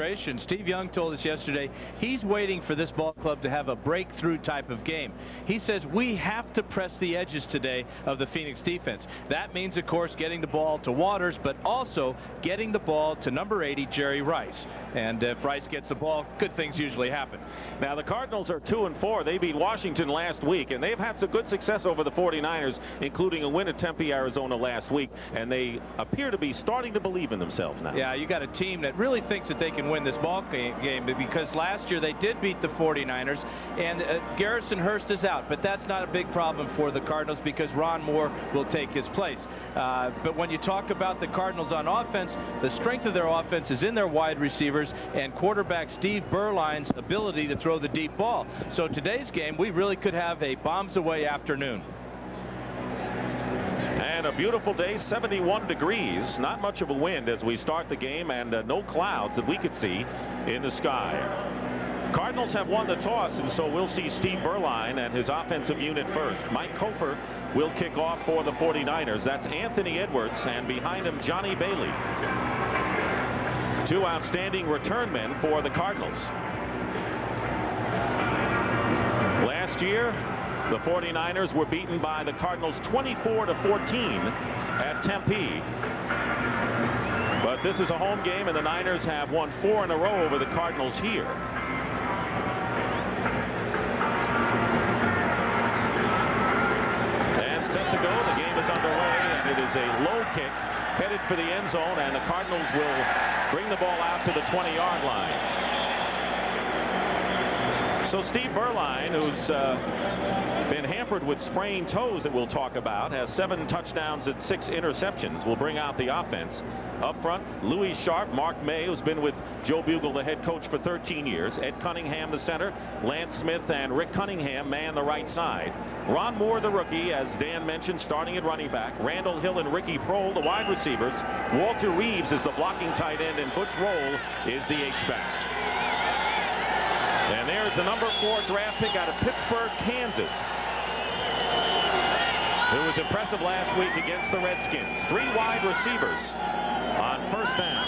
frustration. Steve Young told us yesterday he's waiting for this ball club to have a breakthrough type of game. He says we have to press the edges today of the Phoenix defense. That means, of course, getting the ball to Waters, but also getting the ball to number 80, Jerry Rice. And if Rice gets the ball, good things usually happen. Now, the Cardinals are 2-4. They beat Washington last week, and they've had some good success over the 49ers, including a win at Tempe, Arizona last week, and they appear to be starting to believe in themselves now. Yeah, you got a team that really thinks that they can win this ball game because last year they did beat the 49ers, and Garrison Hurst is out, but that's not a big problem for the Cardinals because Ron Moore will take his place. But when you talk about the Cardinals on offense, the strength of their offense is in their wide receivers and quarterback Steve Berline's ability to throw the deep ball. So today's game, we really could have a bombs away afternoon. And a beautiful day, 71 degrees, not much of a wind as we start the game, and no clouds that we could see in the sky. Cardinals have won the toss, and so we'll see Steve Berline and his offensive unit first. Mike Koper will kick off for the 49ers. That's Anthony Edwards, and behind him Johnny Bailey. Two outstanding return men for the Cardinals. Last year, the 49ers were beaten by the Cardinals 24-14 at Tempe. But this is a home game, and the Niners have won 4 in a row over the Cardinals here. And set to go. The game is underway, and it is a low kick headed for the end zone, and the Cardinals will bring the ball out to the 20-yard line. So Steve Berline, who's been hampered with sprained toes that we'll talk about, has 7 touchdowns and 6 interceptions, will bring out the offense. Up front, Louis Sharp, Mark May, who's been with Joe Bugle, the head coach, for 13 years. Ed Cunningham, the center. Lance Smith and Rick Cunningham man the right side. Ron Moore, the rookie, as Dan mentioned, starting at running back. Randall Hill and Ricky Prohl, the wide receivers. Walter Reeves is the blocking tight end, and Butch Roll is the H-back. And there's the number 4 draft pick out of Pittsburgh, Kansas, who was impressive last week against the Redskins. 3 wide receivers on first down.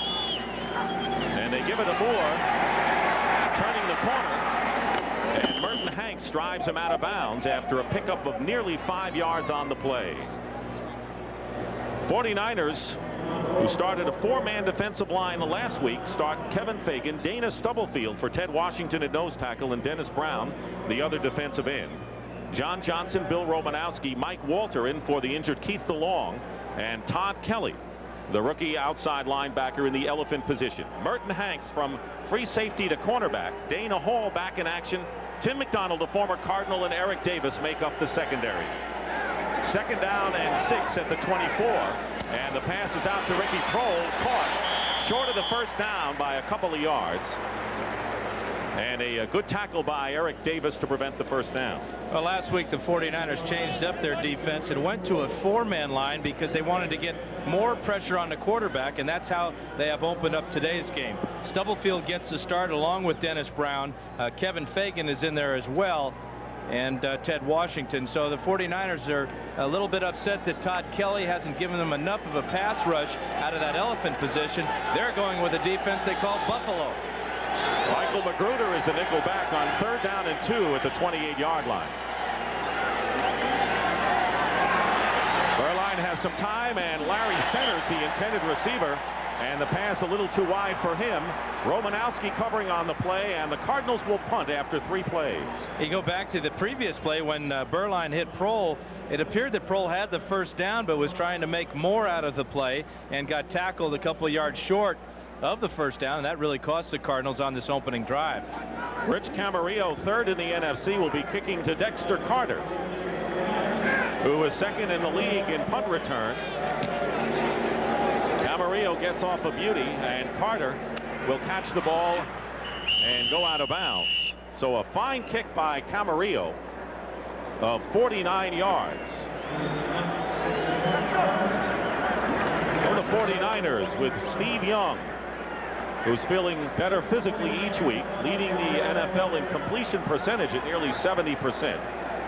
And they give it to Moore, turning the corner. And Merton Hanks drives him out of bounds after a pickup of nearly 5 yards on the play. 49ers, who started a 4-man defensive line last week, start Kevin Fagan, Dana Stubblefield for Ted Washington at nose tackle, and Dennis Brown, the other defensive end. John Johnson, Bill Romanowski, Mike Walter in for the injured Keith DeLong, and Todd Kelly, the rookie outside linebacker in the elephant position. Merton Hanks from free safety to cornerback. Dana Hall back in action. Tim McDonald, a former Cardinal, and Eric Davis make up the secondary. 2nd down and 6 at the 24. And the pass is out to Ricky Prohl, caught short of the first down by a couple of yards. And a good tackle by Eric Davis to prevent the first down. Well, last week the 49ers changed up their defense and went to a 4-man line because they wanted to get more pressure on the quarterback, and that's how they have opened up today's game. Stubblefield gets the start along with Dennis Brown. Kevin Fagan is in there as well, and Ted Washington. So the 49ers are a little bit upset that Todd Kelly hasn't given them enough of a pass rush out of that elephant position. They're going with a defense they call Buffalo. Michael Magruder is the nickel back on 3rd down and 2 at the 28-yard line. Berline has some time, and Larry Centers, the intended receiver, and the pass a little too wide for him. Romanowski covering on the play, and the Cardinals will punt after 3 plays. You go back to the previous play when Berline hit Prohl. It appeared that Prohl had the first down, but was trying to make more out of the play and got tackled a couple of yards short of the first down, and that really cost the Cardinals on this opening drive. Rich Camarillo, 3rd in the NFC, will be kicking to Dexter Carter, who is 2nd in the league in punt returns. Camarillo gets off a beauty, and Carter will catch the ball and go out of bounds. So a fine kick by Camarillo of 49 yards. For the 49ers with Steve Young, who's feeling better physically each week, leading the NFL in completion percentage at nearly 70%.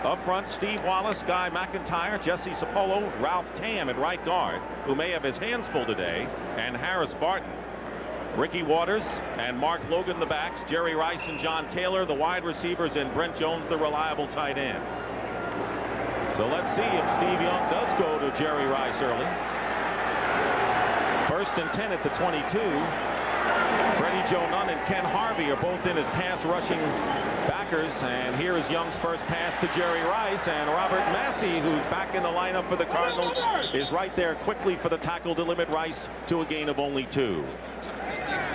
Up front, Steve Wallace, Guy McIntyre, Jesse Sapolo, Ralph Tam at right guard, who may have his hands full today, and Harris Barton. Ricky Waters and Mark Logan the backs, Jerry Rice and John Taylor the wide receivers, and Brent Jones the reliable tight end. So let's see if Steve Young does go to Jerry Rice early. 1st and 10 at the 22. Freddie Joe Nunn and Ken Harvey are both in as pass rushing backers, and here is Young's first pass to Jerry Rice, and Robert Massey, who's back in the lineup for the Cardinals, is right there quickly for the tackle to limit Rice to a gain of only 2.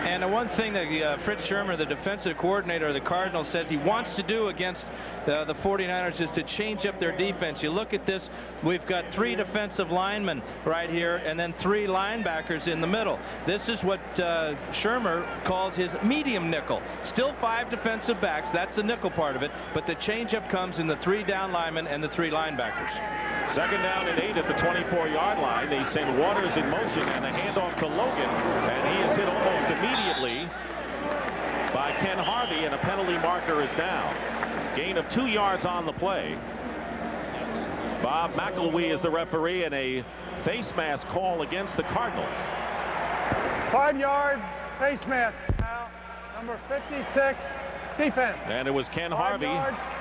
And the one thing that Fritz Shurmur, the defensive coordinator of the Cardinals, says he wants to do against the 49ers is to change up their defense. You look at this, we've got 3 defensive linemen right here and then 3 linebackers in the middle. This is what Shurmur calls his medium nickel. Still 5 defensive backs, that's the nickel part of it, but the changeup comes in the 3 down linemen and the 3 linebackers. 2nd down and 8 at the 24-yard line. They send Waters in motion and a handoff to Logan, and he is hit almost immediately by Ken Harvey, and a penalty marker is down. Gain of 2 yards on the play. Bob McElwee is the referee, and a face mask call against the Cardinals. 5-yard face mask. Now, number 56, defense. And it was Ken Harvey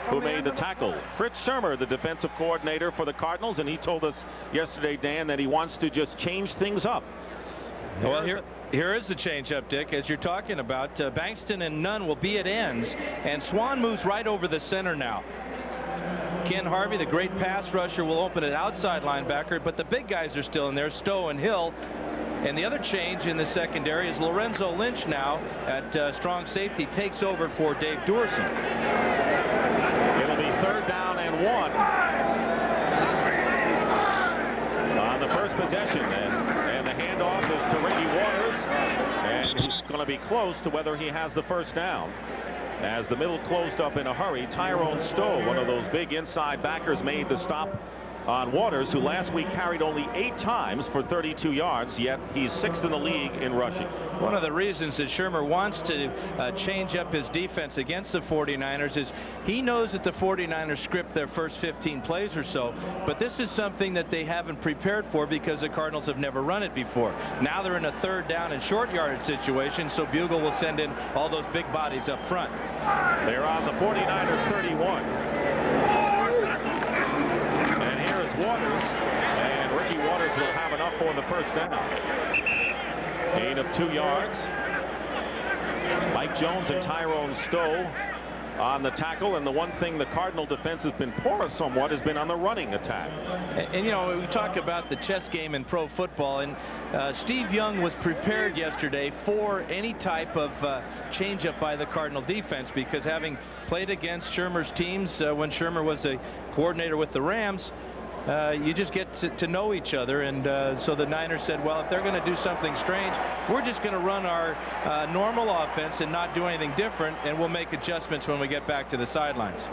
who made the tackle. Fritz Shurmur, the defensive coordinator for the Cardinals, and he told us yesterday, Dan, that he wants to just change things up. Well, here is the change-up, Dick, as you're talking about. Bankston and Nunn will be at ends, and Swan moves right over the center now. Ken Harvey, the great pass rusher, will open it outside linebacker, but the big guys are still in there, Stowe and Hill. And the other change in the secondary is Lorenzo Lynch now at strong safety takes over for Dave Doerson. It'll be 3rd down and 1 on the first possession, and the handoff is to Ricky Waters, and he's going to be close to whether he has the first down. As the middle closed up in a hurry, Tyrone Stowe, one of those big inside backers, made the stop on Waters, who last week carried only 8 times for 32 yards, yet he's 6th in the league in rushing. One of the reasons that Shurmur wants to change up his defense against the 49ers is he knows that the 49ers script their first 15 plays or so, but this is something that they haven't prepared for because the Cardinals have never run it before. Now they're in a 3rd down and short yardage situation, so Bugle will send in all those big bodies up front. They're on the 49ers 31. Waters, and Ricky Waters will have enough for the first down. Gain of 2 yards. Mike Jones and Tyrone Stowe on the tackle, and the one thing the Cardinal defense has been porous somewhat has been on the running attack. And you know, we talk about the chess game in pro football, and Steve Young was prepared yesterday for any type of changeup by the Cardinal defense, because having played against Shurmur's teams when Shurmur was a coordinator with the Rams, you just get to know each other, and so the Niners said, well, if they're going to do something strange, we're just going to run our normal offense and not do anything different, and we'll make adjustments when we get back to the sidelines.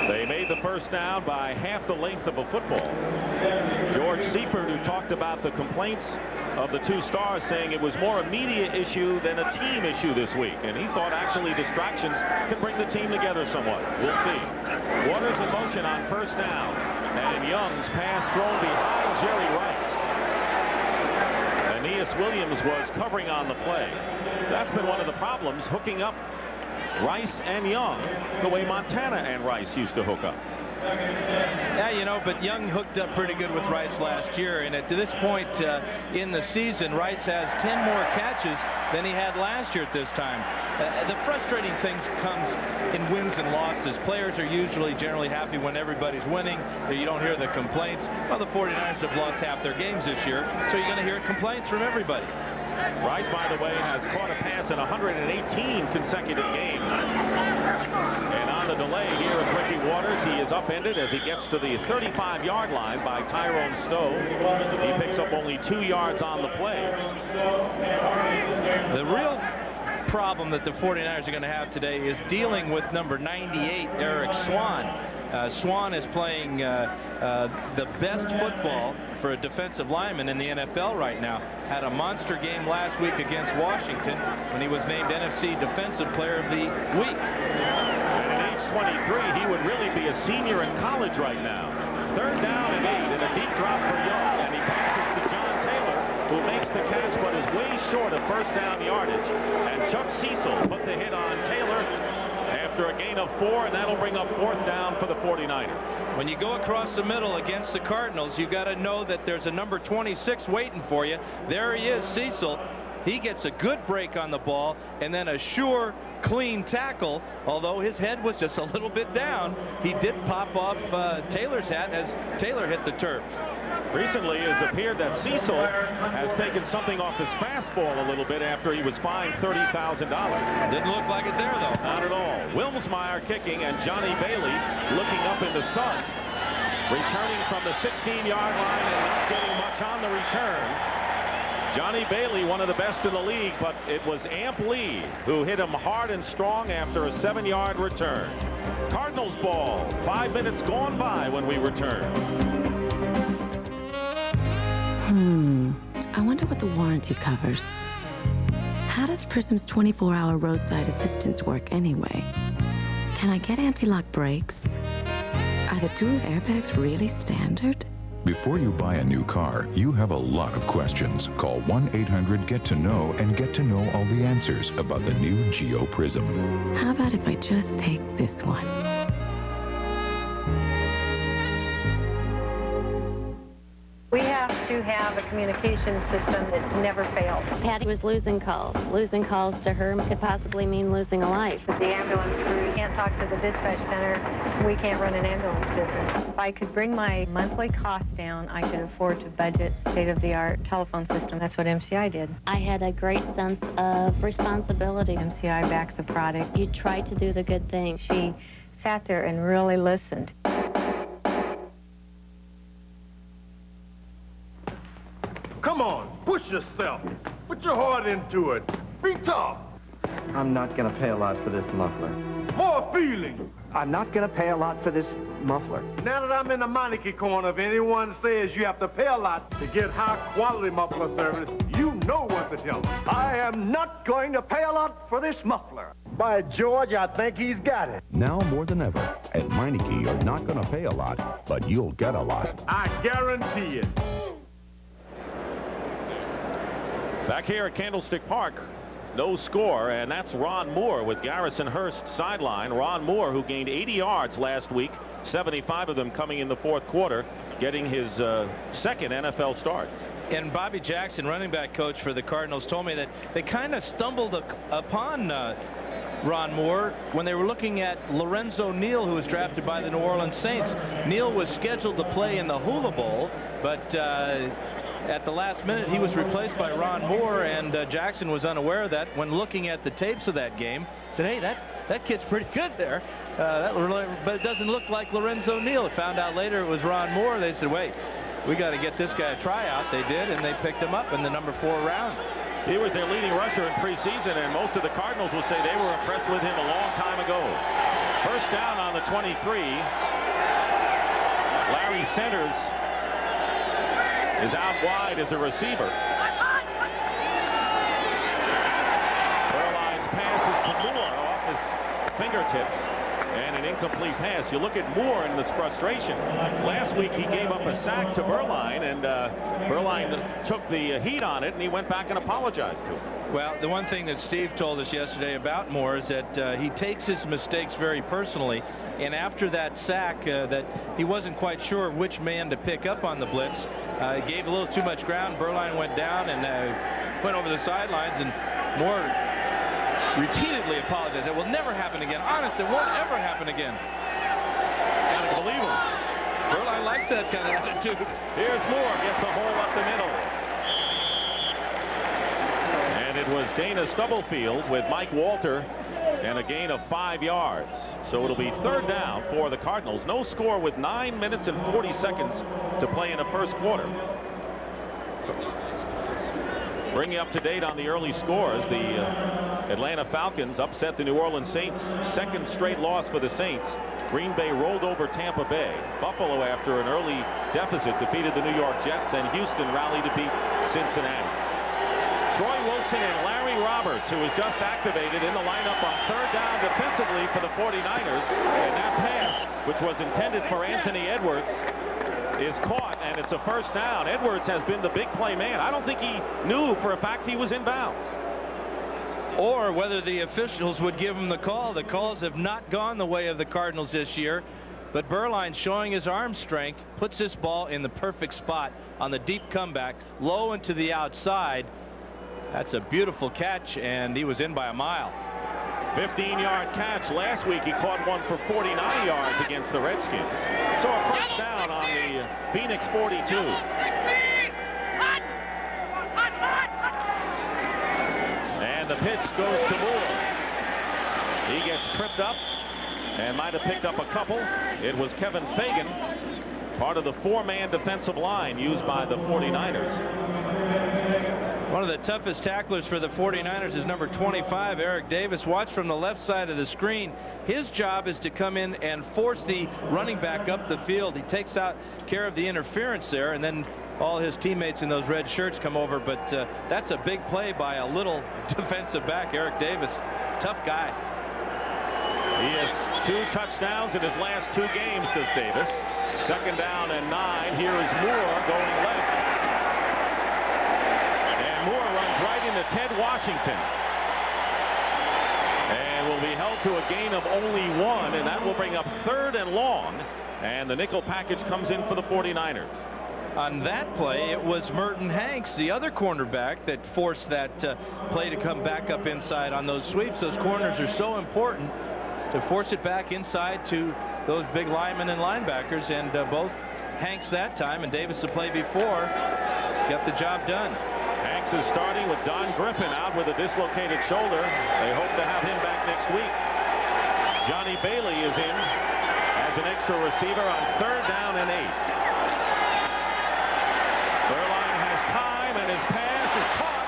They made the first down by half the length of a football. George Seifert, who talked about the complaints of the 2 stars, saying it was more a media issue than a team issue this week, and he thought actually distractions can bring the team together somewhat. We'll see. Waters in motion on first down, and Young's pass thrown behind Jerry Rice. Aeneas Williams was covering on the play. That's been one of the problems, hooking up Rice and Young the way Montana and Rice used to hook up. Yeah, you know, but Young hooked up pretty good with Rice last year, and to this point in the season, Rice has 10 more catches than he had last year at this time. The frustrating things comes in wins and losses. Players are usually generally happy when everybody's winning. You don't hear the complaints. Well, the 49ers have lost half their games this year, so you're going to hear complaints from everybody. Rice, by the way, has caught a pass in 118 consecutive games. And on the delay, here is Ricky Waters. He is upended as he gets to the 35-yard line by Tyrone Stowe. He picks up only 2 yards on the play. The real problem that the 49ers are going to have today is dealing with number 98, Eric Swan. Swan is playing the best football for a defensive lineman in the NFL right now. Had a monster game last week against Washington when he was named NFC Defensive Player of the Week. And at age 23, he would really be a senior in college right now. 3rd down and 8, and a deep drop for Young, and he passes to John Taylor, who makes the catch but is way short of first down yardage, and Chuck Cecil put the hit on Taylor after a gain of 4, and that'll bring up 4th down for the 49ers. When you go across the middle against the Cardinals, you got to know that there's a number 26 waiting for you. There he is, Cecil. He gets a good break on the ball and then a sure clean tackle. Although his head was just a little bit down, he did pop off Taylor's hat as Taylor hit the turf. Recently, it has appeared that Cecil has taken something off his fastball a little bit after he was fined $30,000. Didn't look like it there, though. Not at all. Wilmsmeyer kicking, and Johnny Bailey looking up in the sun. Returning from the 16-yard line and not getting much on the return. Johnny Bailey, one of the best in the league, but it was Amp Lee who hit him hard and strong after a 7-yard return. Cardinals ball. 5 minutes gone by when we return. I wonder what the warranty covers. How does Prism's 24-hour roadside assistance work anyway? Can I get anti-lock brakes? Are the dual airbags really standard? Before you buy a new car, you have a lot of questions. Call 1-800-GET-TO-KNOW and get to know all the answers about the new Geo Prism. How about if I just take this one? We have to have a communication system that never fails. Patty was losing calls. Losing calls to her could possibly mean losing a life. If the ambulance crews can't talk to the dispatch center, we can't run an ambulance business. If I could bring my monthly cost down, I could afford to budget state-of-the-art telephone system. That's what MCI did. I had a great sense of responsibility. MCI backs the product. You try to do the good thing. She sat there and really listened. Come on, push yourself. Put your heart into it. Be tough. I'm not gonna pay a lot for this muffler. More feeling. I'm not gonna pay a lot for this muffler. Now that I'm in the monarchy corner, if anyone says you have to pay a lot to get high-quality muffler service, you know what to tell them. I am not going to pay a lot for this muffler. By George, I think he's got it. Now more than ever, at Meineke, you're not gonna pay a lot, but you'll get a lot. I guarantee it. Back here at Candlestick Park, no score, and that's Ron Moore with Garrison Hurst sideline. Ron Moore, who gained 80 yards last week, 75 of them coming in the 4th quarter, getting his second NFL start. And Bobby Jackson, running back coach for the Cardinals, told me that they kind of stumbled upon Ron Moore when they were looking at Lorenzo Neal, who was drafted by the New Orleans Saints. Neal was scheduled to play in the Hula Bowl, but at the last minute, he was replaced by Ron Moore, and Jackson was unaware of that. When looking at the tapes of that game, said, hey, that kid's pretty good there. But it doesn't look like Lorenzo Neal. Found out later it was Ron Moore. They said, wait, we got to get this guy a tryout. They did, and they picked him up in the number 4 round. He was their leading rusher in preseason, and most of the Cardinals will say they were impressed with him a long time ago. First down on the 23. Larry Centers is out wide as a receiver. Burline's pass is to Moore off his fingertips, and an incomplete pass. You look at Moore and this frustration. Last week he gave up a sack to Burline, and Burline took the heat on it, and he went back and apologized to him. Well, the one thing that Steve told us yesterday about Moore is that he takes his mistakes very personally. And after that sack, that he wasn't quite sure which man to pick up on the blitz. He gave a little too much ground. Burline went down and went over the sidelines, and Moore repeatedly apologized. It will never happen again. Honest, it won't ever happen again. Gotta believe him. Burline likes that kind of attitude. Here's Moore, gets a hole up the middle. And it was Dana Stubblefield with Mike Walter, and a gain of 5 yards. So it'll be 3rd down for the Cardinals. No score with 9 minutes and 40 seconds to play in the 1st quarter. Bring you up to date on the early scores. The Atlanta Falcons upset the New Orleans Saints. 2nd straight loss for the Saints. Green Bay rolled over Tampa Bay. Buffalo, after an early deficit, defeated the New York Jets, and Houston rallied to beat Cincinnati. Troy Wilson and Larry Roberts, who was just activated in the lineup on 3rd down defensively for the 49ers. And that pass, which was intended for Anthony Edwards, is caught and it's a first down. Edwards has been the big play man. I don't think he knew for a fact he was in bounds. Or whether the officials would give him the call. The calls have not gone the way of the Cardinals this year. But Berline, showing his arm strength, puts this ball in the perfect spot on the deep comeback, low and to the outside. That's a beautiful catch, and he was in by a mile. 15-yard catch. Last week he caught one for 49 yards against the Redskins. So a first down on the Phoenix 42. And the pitch goes to Moore. He gets tripped up and might have picked up a couple. It was Kevin Fagan, part of the 4-man defensive line used by the 49ers. One of the toughest tacklers for the 49ers is number 25, Eric Davis. Watch from the left side of the screen. His job is to come in and force the running back up the field. He takes out care of the interference there, and then all his teammates in those red shirts come over. But that's a big play by a little defensive back, Eric Davis. Tough guy. He has 2 touchdowns in his last 2 games, does Davis. 2nd down and 9. Here is Moore going left. And Moore runs right into Ted Washington. And will be held to a gain of only 1, and that will bring up 3rd and long. And the nickel package comes in for the 49ers. On that play, it was Merton Hanks, the other cornerback, that forced that play to come back up inside on those sweeps. Those corners are so important to force it back inside to those big linemen and linebackers, and both Hanks that time and Davis the play before got the job done. Hanks is starting with Don Griffin out with a dislocated shoulder. They hope to have him back next week. Johnny Bailey is in as an extra receiver on 3rd down and 8. Berline has time, and his pass is caught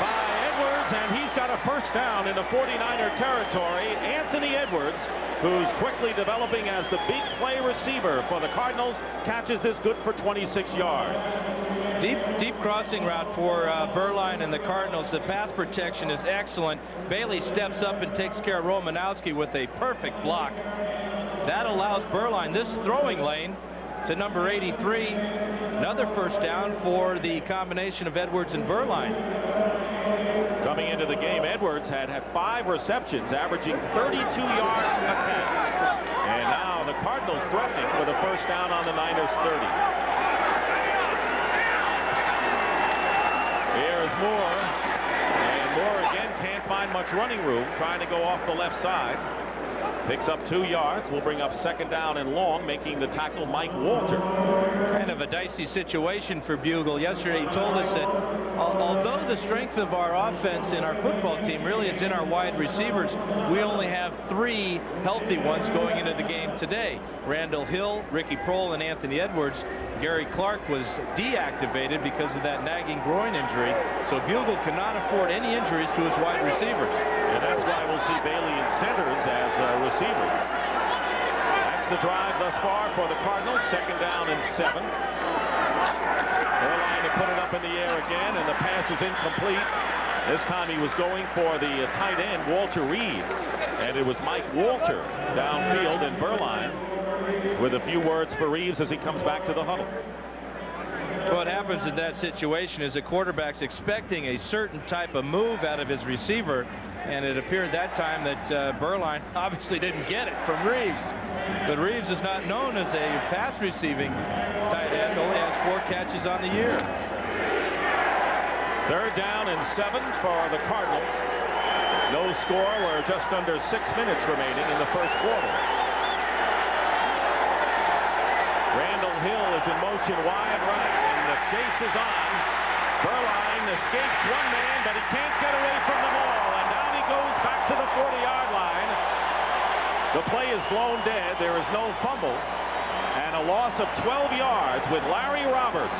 by Edwards, and he's got a first down in the 49er territory. Anthony Edwards, who's quickly developing as the big play receiver for the Cardinals, catches this good for 26 yards. Deep crossing route for Berline and the Cardinals. The pass protection is excellent. Bailey steps up and takes care of Romanowski with a perfect block. That allows Berline this throwing lane to number 83. Another first down for the combination of Edwards and Berline. Coming into the game, Edwards had 5 receptions, averaging 32 yards a catch. And now the Cardinals threatening with a first down on the Niners 30. Here's Moore. And Moore again can't find much running room, trying to go off the left side. Picks up 2 yards. Will bring up 2nd down and long, making the tackle Mike Walter. Kind of a dicey situation for Bugle. Yesterday he told us that although the strength of our offense in our football team really is in our wide receivers, we only have 3 healthy ones going into the game today. Randall Hill, Ricky Prohl, and Anthony Edwards. Gary Clark was deactivated because of that nagging groin injury, so Bugle cannot afford any injuries to his wide receivers. And that's why we'll see Bailey and Centers as receivers. That's the drive thus far for the Cardinals. 2nd down and 7. Berline to put it up in the air again, and the pass is incomplete. This time he was going for the tight end, Walter Reeves, and it was Mike Walter downfield, and Berline with a few words for Reeves as he comes back to the huddle. What happens in that situation is the quarterback's expecting a certain type of move out of his receiver, and it appeared that time that Berline obviously didn't get it from Reeves. But Reeves is not known as a pass receiving tight end, only has 4 catches on the year. 3rd down and 7 for the Cardinals. No score. We're just under 6 minutes remaining in the first quarter. Randall Hill is in motion wide right, and the chase is on. Berline escapes one man, but he can't get away from them all, and now he goes back to the 40-yard line. The play is blown dead. There is no fumble, and a loss of 12 yards with Larry Roberts,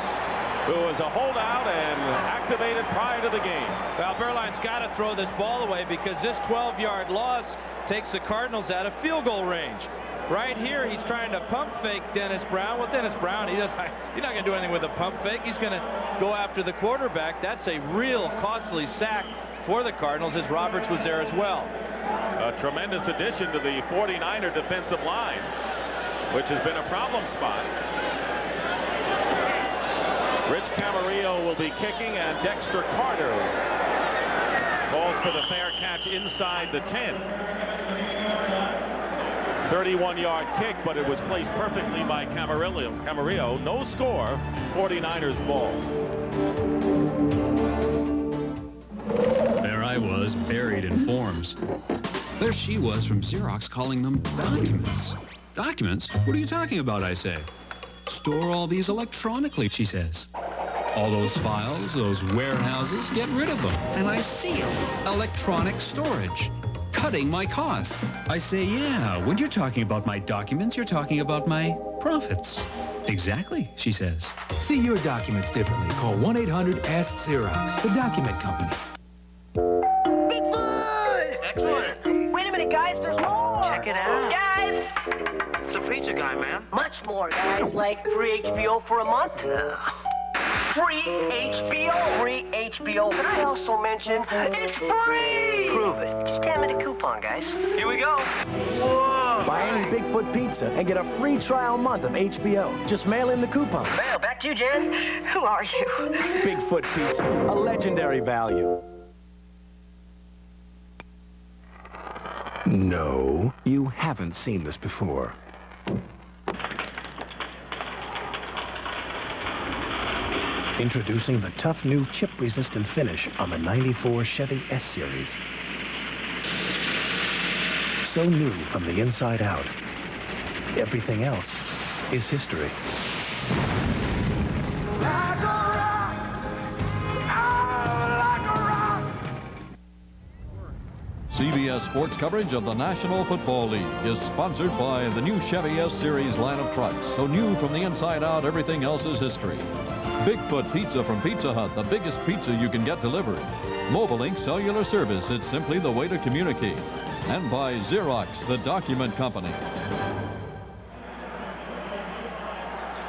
who is a holdout and activated prior to the game. Well, Berline's got to throw this ball away because this 12-yard loss takes the Cardinals out of field goal range. Right here, he's trying to pump fake Dennis Brown. Well, Dennis Brown, he's not going to do anything with a pump fake. He's going to go after the quarterback. That's a real costly sack for the Cardinals, as Roberts was there as well. A tremendous addition to the 49er defensive line, which has been a problem spot. Rich Camarillo will be kicking, and Dexter Carter calls for the fair catch inside the 10. 31-yard kick, but it was placed perfectly by Camarillo. No score, 49ers ball. There I was, buried in forms. There she was from Xerox calling them documents. Documents? What are you talking about, I say. Store all these electronically, she says. All those files, those warehouses, get rid of them. And I seal. Electronic storage. Cutting my cost. I say, yeah, when you're talking about my documents, you're talking about my profits. Exactly, she says. See your documents differently. Call 1-800-ASK-XEROX, the document company. Bigfoot! Excellent. Wait a minute, guys, there's more. Check it out. Guys! It's a pizza guy, man. Much more, guys. Like free HBO for a month. Free HBO. Free HBO. Can I also mention it's free? Prove it. Just hand me the coupon, guys. Here we go. Whoa! Buy any Bigfoot pizza and get a free trial month of HBO. Just mail in the coupon. Well, back to you, Jen. Who are you? Bigfoot pizza, a legendary value. No, you haven't seen this before. Introducing the tough new chip-resistant finish on the '94 Chevy S-Series. So new from the inside out. Everything else is history. CBS Sports coverage of the National Football League is sponsored by the new Chevy S-Series line of trucks. So new from the inside out, everything else is history. Bigfoot Pizza from Pizza Hut, the biggest pizza you can get delivered. Mobilink Cellular Service, it's simply the way to communicate. And by Xerox, the document company.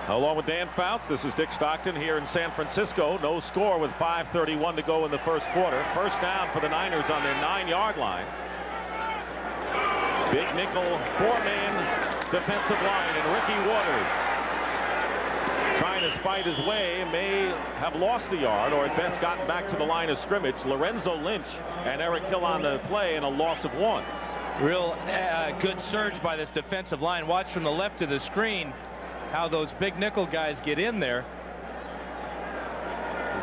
Along with Dan Fouts, this is Dick Stockton here in San Francisco. No score with 5:31 to go in the first quarter. First down for the Niners on their 9-yard line. Big nickel, 4-man defensive line, and Ricky Waters trying to spite his way, may have lost a yard or at best gotten back to the line of scrimmage. Lorenzo Lynch and Eric Hill on the play, and a loss of 1. Real good surge by this defensive line. Watch from the left of the screen how those big nickel guys get in there.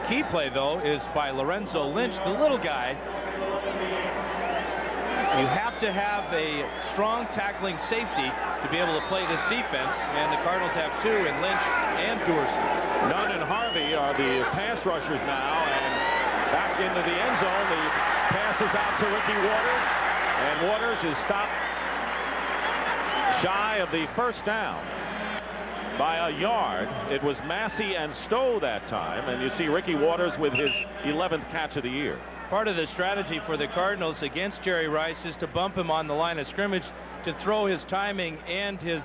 The key play, though, is by Lorenzo Lynch, the little guy. You have to have a strong tackling safety to be able to play this defense, and the Cardinals have 2 in Lynch and Dorsey. Nunn and Harvey are the pass rushers now, and back into the end zone. The pass is out to Ricky Waters, and Waters is stopped shy of the first down by a yard. It was Massey and Stowe that time, and you see Ricky Waters with his 11th catch of the year. Part of the strategy for the Cardinals against Jerry Rice is to bump him on the line of scrimmage to throw his timing and his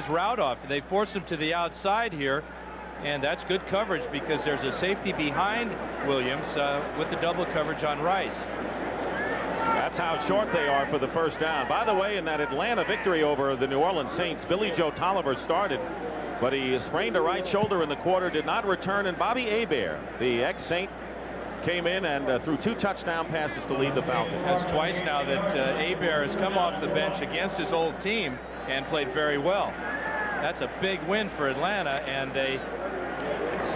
route off. They force him to the outside here, and that's good coverage because there's a safety behind Williams with the double coverage on Rice. That's how short they are for the first down. By the way, in that Atlanta victory over the New Orleans Saints, Billy Joe Tolliver started, but he sprained a right shoulder in the quarter, did not return, and Bobby Hebert, the ex-Saint, came in and threw 2 touchdown passes to lead the Falcons. That's twice now that Hebert has come off the bench against his old team and played very well. That's a big win for Atlanta and a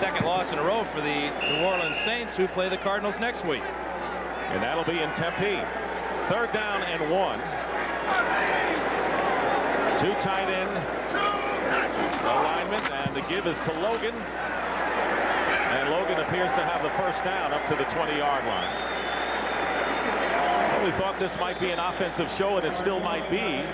second loss in a row for the New Orleans Saints, who play the Cardinals next week. And that'll be in Tempe. 3rd down and 1. 2 tight end alignment, and the give is to Logan. And Logan appears to have the first down up to the 20-yard line. Well, we thought this might be an offensive show, and it still might be.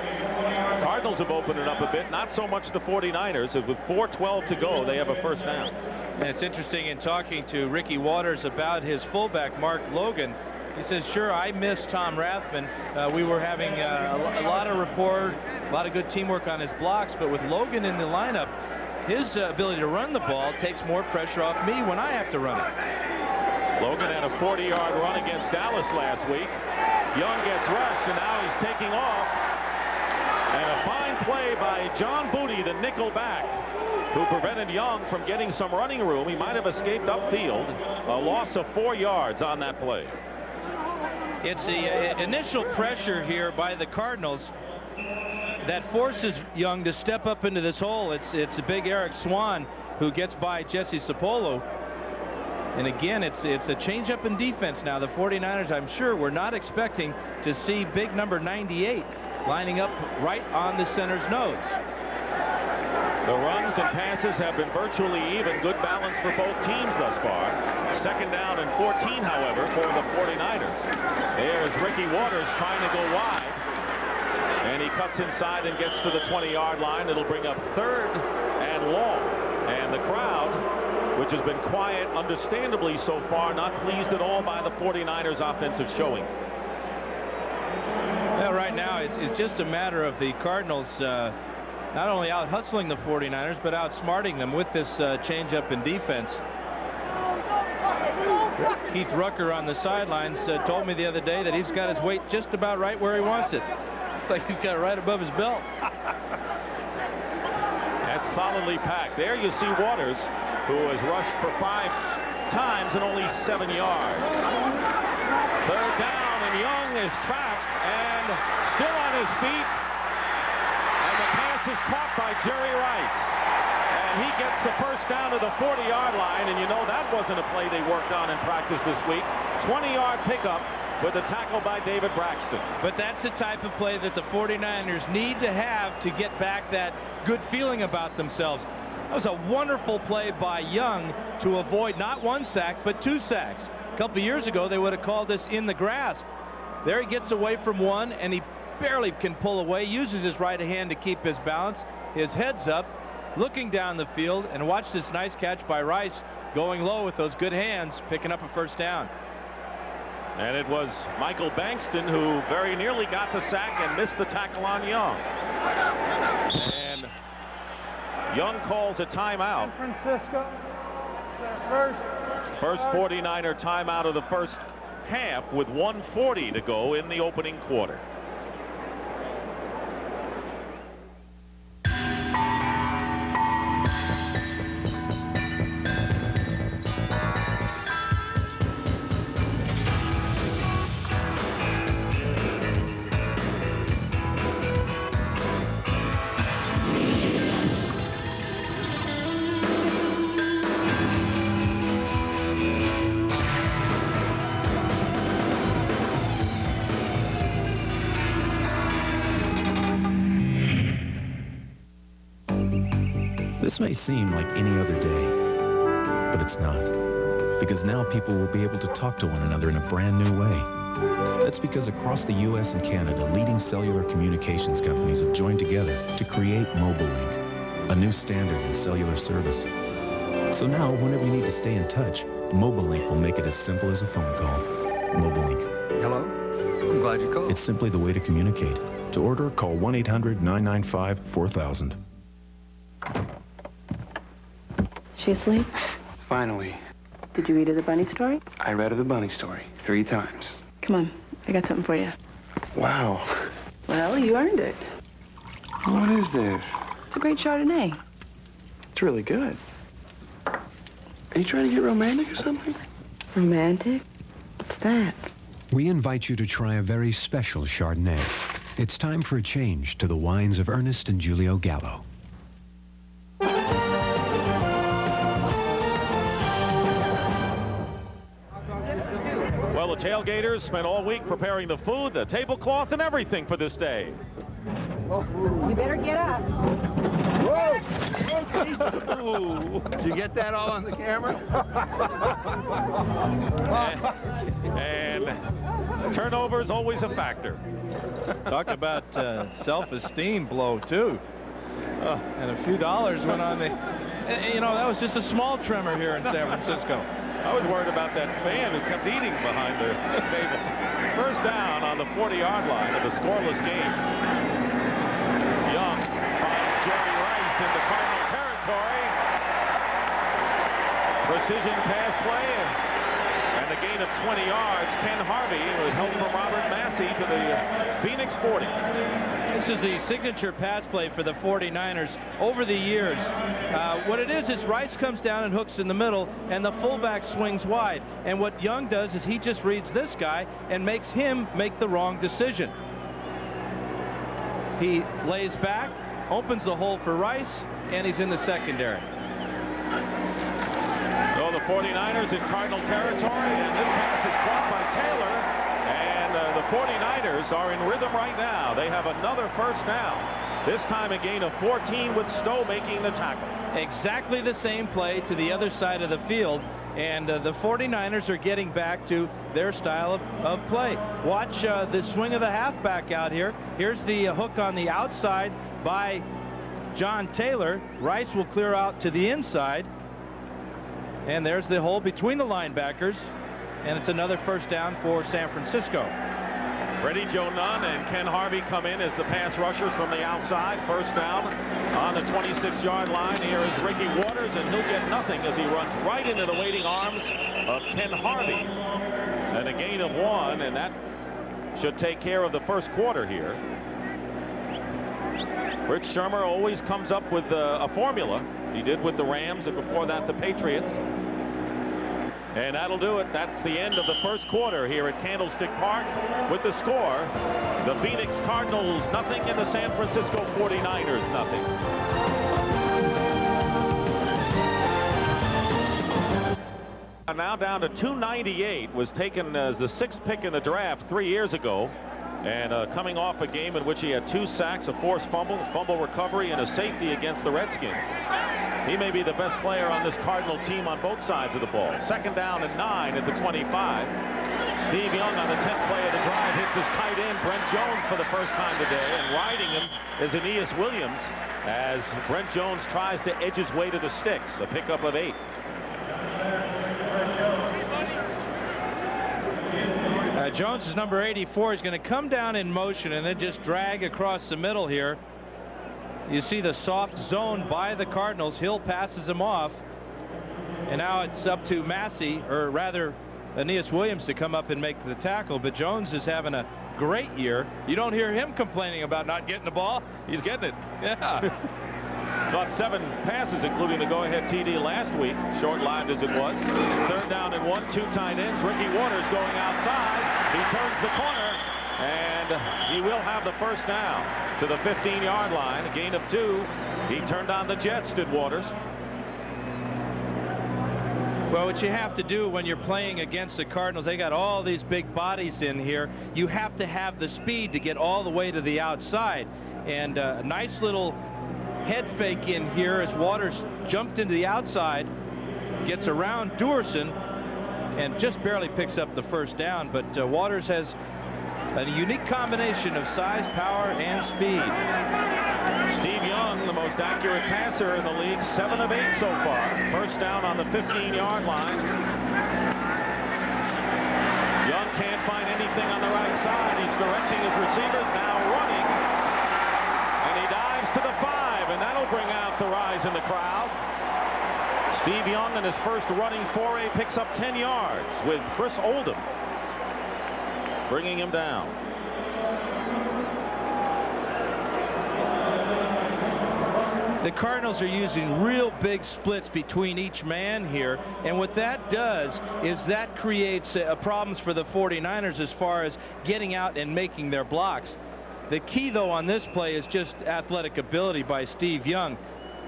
Cardinals have opened it up a bit, not so much the 49ers. With 4:12 to go, they have a first down. And it's interesting in talking to Ricky Waters about his fullback, Mark Logan. He says, sure, I miss Tom Rathman. We were having a lot of rapport, a lot of good teamwork on his blocks, but with Logan in the lineup, his ability to run the ball takes more pressure off me when I have to run it. Logan had a 40-yard run against Dallas last week. Young gets rushed, and now he's taking off. And a fine play by John Booty, the nickel back. who prevented Young from getting some running room. He might have escaped upfield. A loss of 4 yards on that play. It's the initial pressure here by the Cardinals that forces Young to step up into this hole. It's a big Eric Swan who gets by Jesse Sapolo. And again, it's a change-up in defense now. The 49ers, I'm sure, were not expecting to see big number 98 lining up right on the center's nose. The runs and passes have been virtually even. Good balance for both teams thus far. 2nd down and 14, however, for the 49ers. There's Ricky Waters trying to go wide. And he cuts inside and gets to the 20-yard line. It'll bring up 3rd and long. And the crowd, which has been quiet, understandably so far, not pleased at all by the 49ers offensive showing. Well, right now it's just a matter of the Cardinals not only out hustling the 49ers, but outsmarting them with this change-up in defense. Keith Rucker on the sidelines told me the other day that he's got his weight just about right where he wants it. It's like he's got it right above his belt. That's solidly packed. There you see Waters, who has rushed for 5 times and only 7 yards. 3rd down, and Young is trapped and still on his feet. And the pass is caught by Jerry Rice. And he gets the first down to the 40-yard line. And you know that wasn't a play they worked on in practice this week. 20-yard pickup with a tackle by David Braxton. But that's the type of play that the 49ers need to have to get back that good feeling about themselves. That was a wonderful play by Young to avoid not 1 sack, but 2 sacks. A couple years ago, they would have called this in the grasp. There he gets away from 1, and he barely can pull away, uses his right hand to keep his balance. His head's up, looking down the field, and watch this nice catch by Rice going low with those good hands, picking up a first down. And it was Michael Bankston who very nearly got the sack and missed the tackle on Young. And Young calls a timeout. San Francisco, First 49er timeout of the first half with 1:40 to go in the opening quarter. This may seem like any other day, but it's not. Because now people will be able to talk to one another in a brand new way. That's because across the U.S. and Canada, leading cellular communications companies have joined together to create MobileLink, a new standard in cellular service. So now, whenever you need to stay in touch, MobileLink will make it as simple as a phone call. MobileLink. Hello? I'm glad you called. It's simply the way to communicate. To order, call 1-800-995-4000. She asleep? Finally. Did you read her the bunny story? I read her the bunny story 3 times. Come on, I got something for you. Wow. Well, you earned it. What is this? It's a great Chardonnay. It's really good. Are you trying to get romantic or something? Romantic? What's that? We invite you to try a very special Chardonnay. It's time for a change to the wines of Ernest and Julio Gallo. Well, the tailgaters spent all week preparing the food, the tablecloth, and everything for this day. You better get up. Whoa! Did you get that all on the camera? and turnover is always a factor. Talk about self-esteem blow, too. And a few dollars went on the... You know, that was just a small tremor here in San Francisco. I was worried about that fan who kept eating behind the table. First down on the 40-yard line of the scoreless game. Young finds Jerry Rice into Cardinal territory. Precision pass play, and the gain of 20 yards, Ken Harvey with help from Robert Massey to the Phoenix 40. This is the signature pass play for the 49ers over the years. What it is Rice comes down and hooks in the middle, and the fullback swings wide. And what Young does is he just reads this guy and makes him make the wrong decision. He lays back, opens the hole for Rice, and he's in the secondary. So the 49ers in Cardinal territory, and this pass is caught by Taylor. And the 49ers are in rhythm right now. They have another first down. This time a gain of 14 with Stowe making the tackle. Exactly the same play to the other side of the field. And the 49ers are getting back to their style of play. Watch the swing of the halfback out here. Here's the hook on the outside by John Taylor. Rice will clear out to the inside. And there's the hole between the linebackers. And it's another first down for San Francisco. Freddie Joe Nunn and Ken Harvey come in as the pass rushers from the outside. First down on the 26-yard line. Here is Ricky Waters, and he'll get nothing as he runs right into the waiting arms of Ken Harvey. And a gain of 1, and that should take care of the first quarter here. Rich Shermer always comes up with a formula. He did with the Rams, and before that the Patriots. And that'll do it. That's the end of the first quarter here at Candlestick Park. With the score, the Phoenix Cardinals nothing and the San Francisco 49ers nothing. Now down to 298, was taken as the 6th pick in the draft 3 years ago. And coming off a game in which he had 2 sacks, a forced fumble recovery, and a safety against the Redskins. He may be the best player on this Cardinal team on both sides of the ball. Second down and 9 at the 25. Steve Young on the 10th play of the drive hits his tight end Brent Jones for the first time today, and riding him is Aeneas Williams as Brent Jones tries to edge his way to the sticks. A pickup of 8. Jones is number 84. He's going to come down in motion and then just drag across the middle here. You see the soft zone by the Cardinals. Hill passes him off. And now it's up to Massey, or rather Aeneas Williams, to come up and make the tackle. But Jones is having a great year. You don't hear him complaining about not getting the ball. He's getting it. Yeah. Got 7 passes, including the go-ahead TD last week, short-lived as it was. Third down and 1, 2 tight ends. Ricky Waters going outside. He turns the corner, and he will have the first down to the 15-yard line. A gain of 2. He turned on the Jets, did Waters. Well, what you have to do when you're playing against the Cardinals, they got all these big bodies in here. You have to have the speed to get all the way to the outside. And a nice little head fake in here as Waters jumped into the outside, gets around Duerson, and just barely picks up the first down. But Waters has a unique combination of size, power, and speed. Steve Young, the most accurate passer in the league, 7 of 8 so far. First down on the 15-yard line. Young can't find anything on the right side. He's directing his receivers, now running. And he dives to the 5, and that'll bring out the rise in the crowd. Steve Young in his first running foray picks up 10 yards with Chris Oldham bringing him down. The Cardinals are using real big splits between each man here, and what that does is that creates problems for the 49ers as far as getting out and making their blocks. The key, though, on this play is just athletic ability by Steve Young.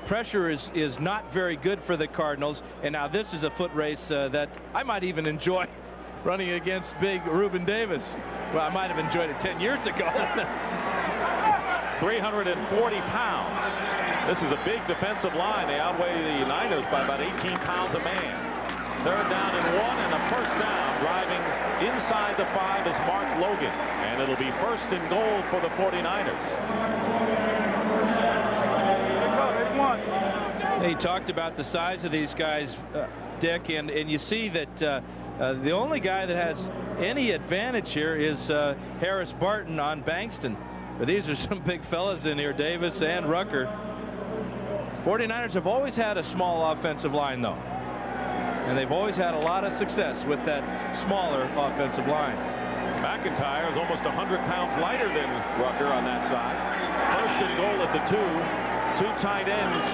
Pressure is not very good for the Cardinals, and now this is a foot race that I might even enjoy running against big Reuben Davis. Well, I might have enjoyed it 10 years ago. 340 pounds. This is a big defensive line. They outweigh the Niners by about 18 pounds a man. Third down and 1, and a first down. Driving inside the 5 is Mark Logan, and it'll be first and goal for the 49ers. He talked about the size of these guys, Dick, and you see that the only guy that has any advantage here is Harris Barton on Bankston. But these are some big fellas in here, Davis and Rucker. 49ers have always had a small offensive line, though. And they've always had a lot of success with that smaller offensive line. McIntyre is almost 100 pounds lighter than Rucker on that side. First and goal at the 2. 2 tight ends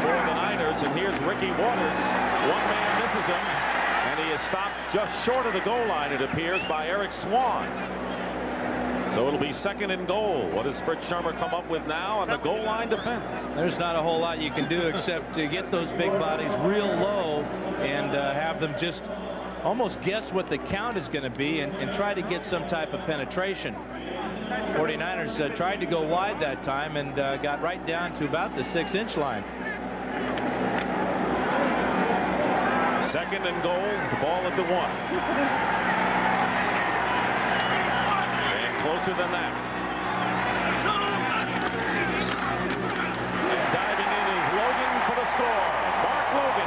for the Niners. And here's Ricky Waters. One man misses him. And he is stopped just short of the goal line, it appears, by Eric Swan. So it'll be second and goal. What does Fritz Shurmur come up with now on the goal line defense? There's not a whole lot you can do except to get those big bodies real low and have them just almost guess what the count is going to be and try to get some type of penetration. 49ers tried to go wide that time and got right down to about the 6-inch line. Second and goal, the ball at the 1. Closer than that. And diving in is Logan for the score. Mark Logan,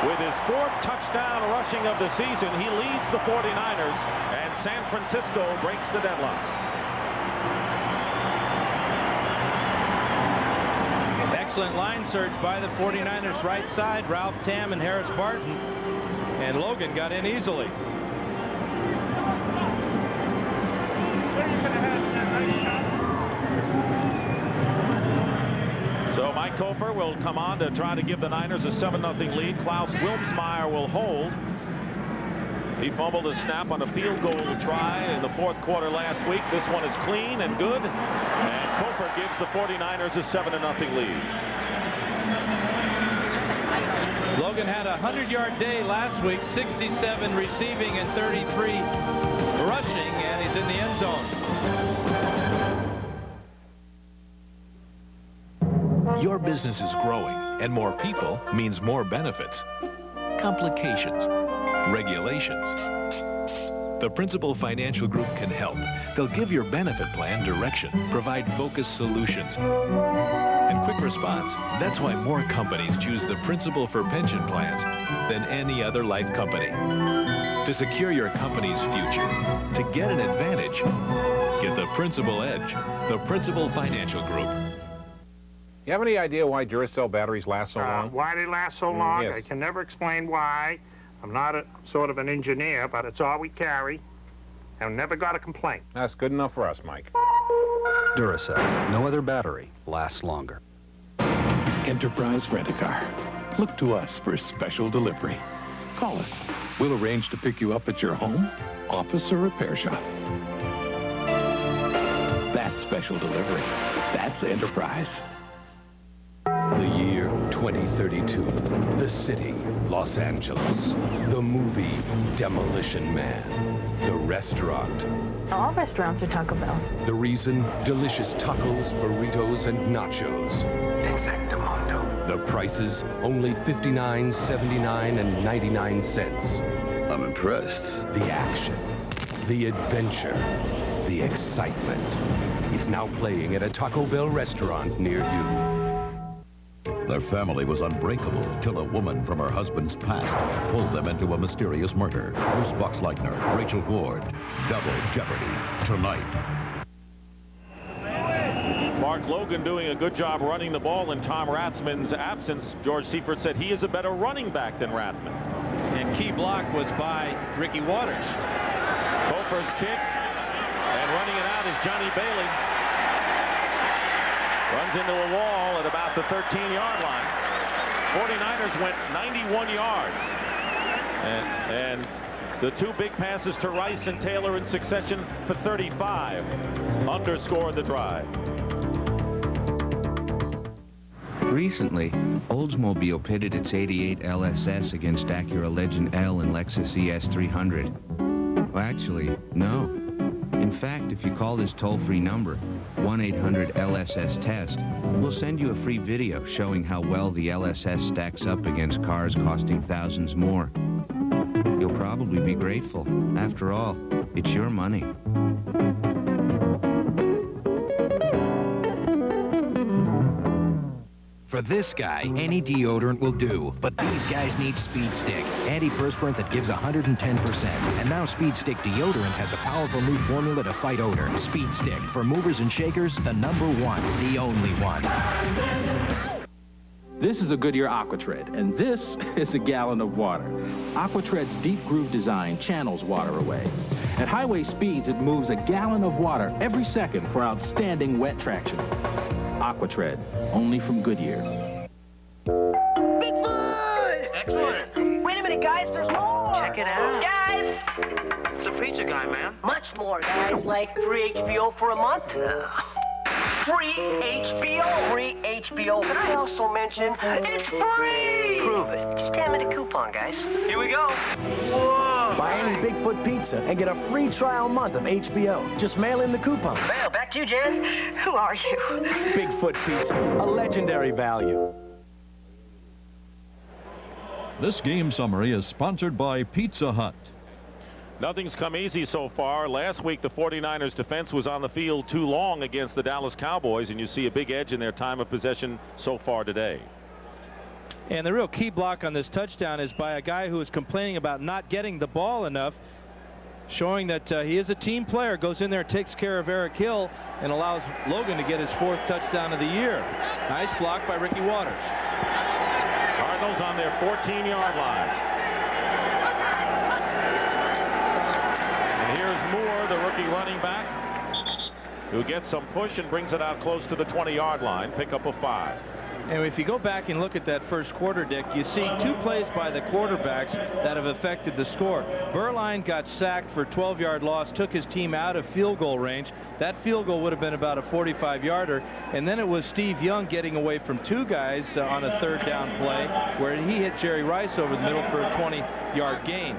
with his 4th touchdown rushing of the season, he leads the 49ers, and San Francisco breaks the deadline. Excellent line search by the 49ers right side. Ralph Tam and Harris Barton. And Logan got in easily. So Mike Koper will come on to try to give the Niners a 7-0 lead. Klaus Wilmsmeyer will hold. He fumbled a snap on a field goal to try in the 4th quarter last week. This one is clean and good. And Koper gives the 49ers a 7-0 lead. Logan had a 100-yard day last week, 67 receiving and 33 rushing, and he's in the end zone. Your business is growing, and more people means more benefits, complications, regulations. The Principal Financial Group can help. They'll give your benefit plan direction, provide focused solutions, and quick response. That's why more companies choose the Principal for pension plans than any other life company. To secure your company's future, to get an advantage, get the Principal Edge, the Principal Financial Group. You have any idea why Duracell batteries last so long? Why they last so long? Yes. I can never explain why. I'm not a sort of an engineer, but it's all we carry. I've never got a complaint. That's good enough for us, Mike. Duracell. No other battery lasts longer. Enterprise Rent-A-Car. Look to us for special delivery. Call us. We'll arrange to pick you up at your home, office, or repair shop. That's special delivery. That's Enterprise. The year 2032. The city, Los Angeles. The movie, Demolition Man. The restaurant. All restaurants are Taco Bell. The reason, delicious tacos, burritos, and nachos. Exactamundo. The prices, only $59, $79, and 99 cents. I'm impressed. The action, the adventure, the excitement. It's now playing at a Taco Bell restaurant near you. Their family was unbreakable till a woman from her husband's past pulled them into a mysterious murder. Bruce Boxleitner, Rachel Ward, Double Jeopardy, tonight. Mark Logan doing a good job running the ball in Tom Rathman's absence. George Seifert said he is a better running back than Rathman. And key block was by Ricky Waters. Koper's kick, and running it out is Johnny Bailey. Runs into a wall at about the 13-yard line. 49ers went 91 yards. And the 2 big passes to Rice and Taylor in succession for 35 underscored the drive. Recently, Oldsmobile pitted its 88 LSS against Acura Legend L and Lexus ES 300. Well, actually, no. In fact, if you call this toll-free number, 1-800-LSS-TEST, we'll send you a free video showing how well the LSS stacks up against cars costing thousands more. You'll probably be grateful. After all, it's your money. For this guy, any deodorant will do, but these guys need Speed Stick, antiperspirant that gives 110%. And now Speed Stick deodorant has a powerful new formula to fight odor. Speed Stick, for movers and shakers, the #1, the only one. This is a Goodyear AquaTread, and this is a gallon of water. AquaTread's deep groove design channels water away. At highway speeds, it moves a gallon of water every second for outstanding wet traction. AquaTread, only from Goodyear. Bigfoot! Excellent. Wait a minute, guys, there's more. Check it out. Guys! It's a pizza guy, man. Much more, guys, like free HBO for a month. Free HBO. Free HBO. Can I also mention it's free? Prove it. Just hand me the coupon, guys. Here we go. Whoa! Buy any Bigfoot pizza and get a free trial month of HBO. Just mail in the coupon. Well, back to you, Jen. Who are you? Bigfoot pizza, a legendary value. This game summary is sponsored by Pizza Hut. Nothing's come easy so far. Last week, the 49ers defense was on the field too long against the Dallas Cowboys, and you see a big edge in their time of possession so far today. And the real key block on this touchdown is by a guy who is complaining about not getting the ball enough, showing that he is a team player, goes in there, takes care of Eric Hill, and allows Logan to get his 4th touchdown of the year. Nice block by Ricky Waters. Cardinals on their 14-yard line. Here's Moore, the rookie running back, who gets some push and brings it out close to the 20-yard line. Pick up a 5. And if you go back and look at that first quarter, Dick, you see 2 plays by the quarterbacks that have affected the score. Berline got sacked for a 12-yard loss, took his team out of field goal range. That field goal would have been about a 45-yarder. And then it was Steve Young getting away from 2 guys on a 3rd down play where he hit Jerry Rice over the middle for a 20-yard gain.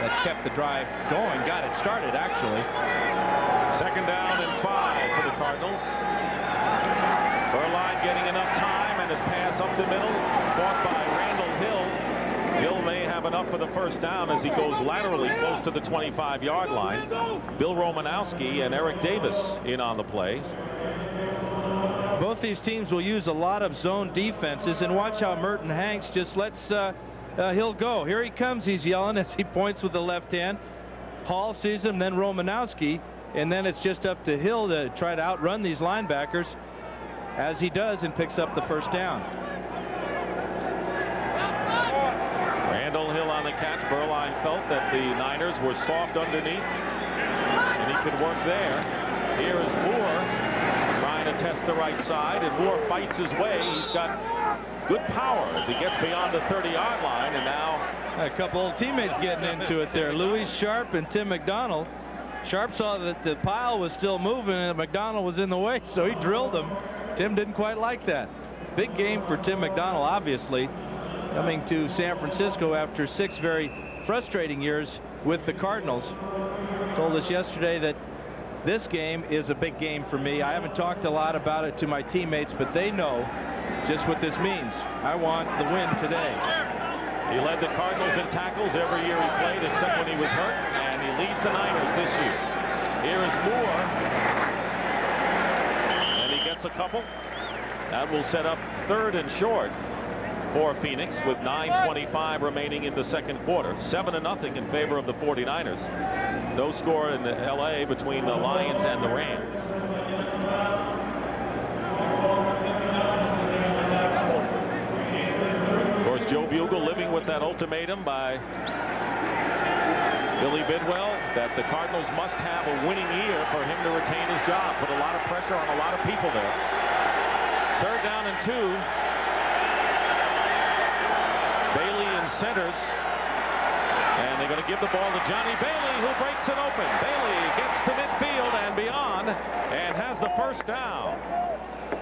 That kept the drive going, got it started, actually. 2nd down and 5 for the Cardinals. Berline getting enough time, and his pass up the middle, caught by Randall Hill. Hill may have enough for the 1st down as he goes laterally close to the 25-yard line. Bill Romanowski and Eric Davis in on the play. Both these teams will use a lot of zone defenses, and watch how Merton Hanks just lets Hill go. Here he comes. He's yelling as he points with the left hand. Hall sees him, then Romanowski, and then it's just up to Hill to try to outrun these linebackers, as he does, and picks up the 1st down. Randall Hill on the catch. Berline felt that the Niners were soft underneath, and he could work there. Here is Moore trying to test the right side, and Moore fights his way. He's got good power as he gets beyond the 30-yard line, and now a couple old teammates getting into it there. Louis Sharp and Tim McDonald. Sharp saw that the pile was still moving and McDonald was in the way, so he drilled him. Tim didn't quite like that. Big game for Tim McDonald, obviously, coming to San Francisco after 6 very frustrating years with the Cardinals. Told us yesterday that this game is a big game for me. I haven't talked a lot about it to my teammates, but they know just what this means. I want the win today. He led the Cardinals in tackles every year he played, except when he was hurt, and he leads the Niners this year. Here is Moore, and he gets a couple. That will set up 3rd and short for Phoenix with 9:25 remaining in the 2nd quarter. 7-0 in favor of the 49ers. No score in the LA between the Lions and the Rams. Of course, Joe Bugle living with that ultimatum by Billy Bidwell that the Cardinals must have a winning year for him to retain his job. Put a lot of pressure on a lot of people there. 3rd down and 2. Bailey in centers. And they're going to give the ball to Johnny Bailey, who breaks it open. Bailey gets to midfield and beyond and has the 1st down.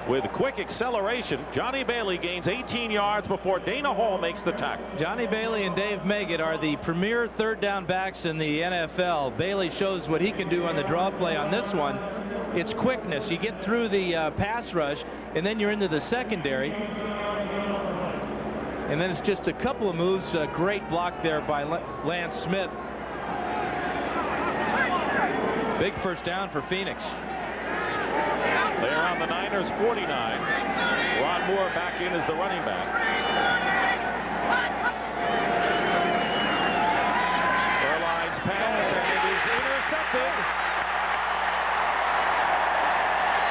With quick acceleration, Johnny Bailey gains 18 yards before Dana Hall makes the tackle. Johnny Bailey and Dave Meggett are the premier 3rd down backs in the NFL. Bailey shows what he can do on the draw play on this one. It's quickness. You get through the pass rush, and then you're into the secondary. And then it's just a couple of moves. A great block there by Lance Smith. Big 1st down for Phoenix. They're on the Niners 49. Ron Moore back in as the running back. Berline's pass, and it is intercepted.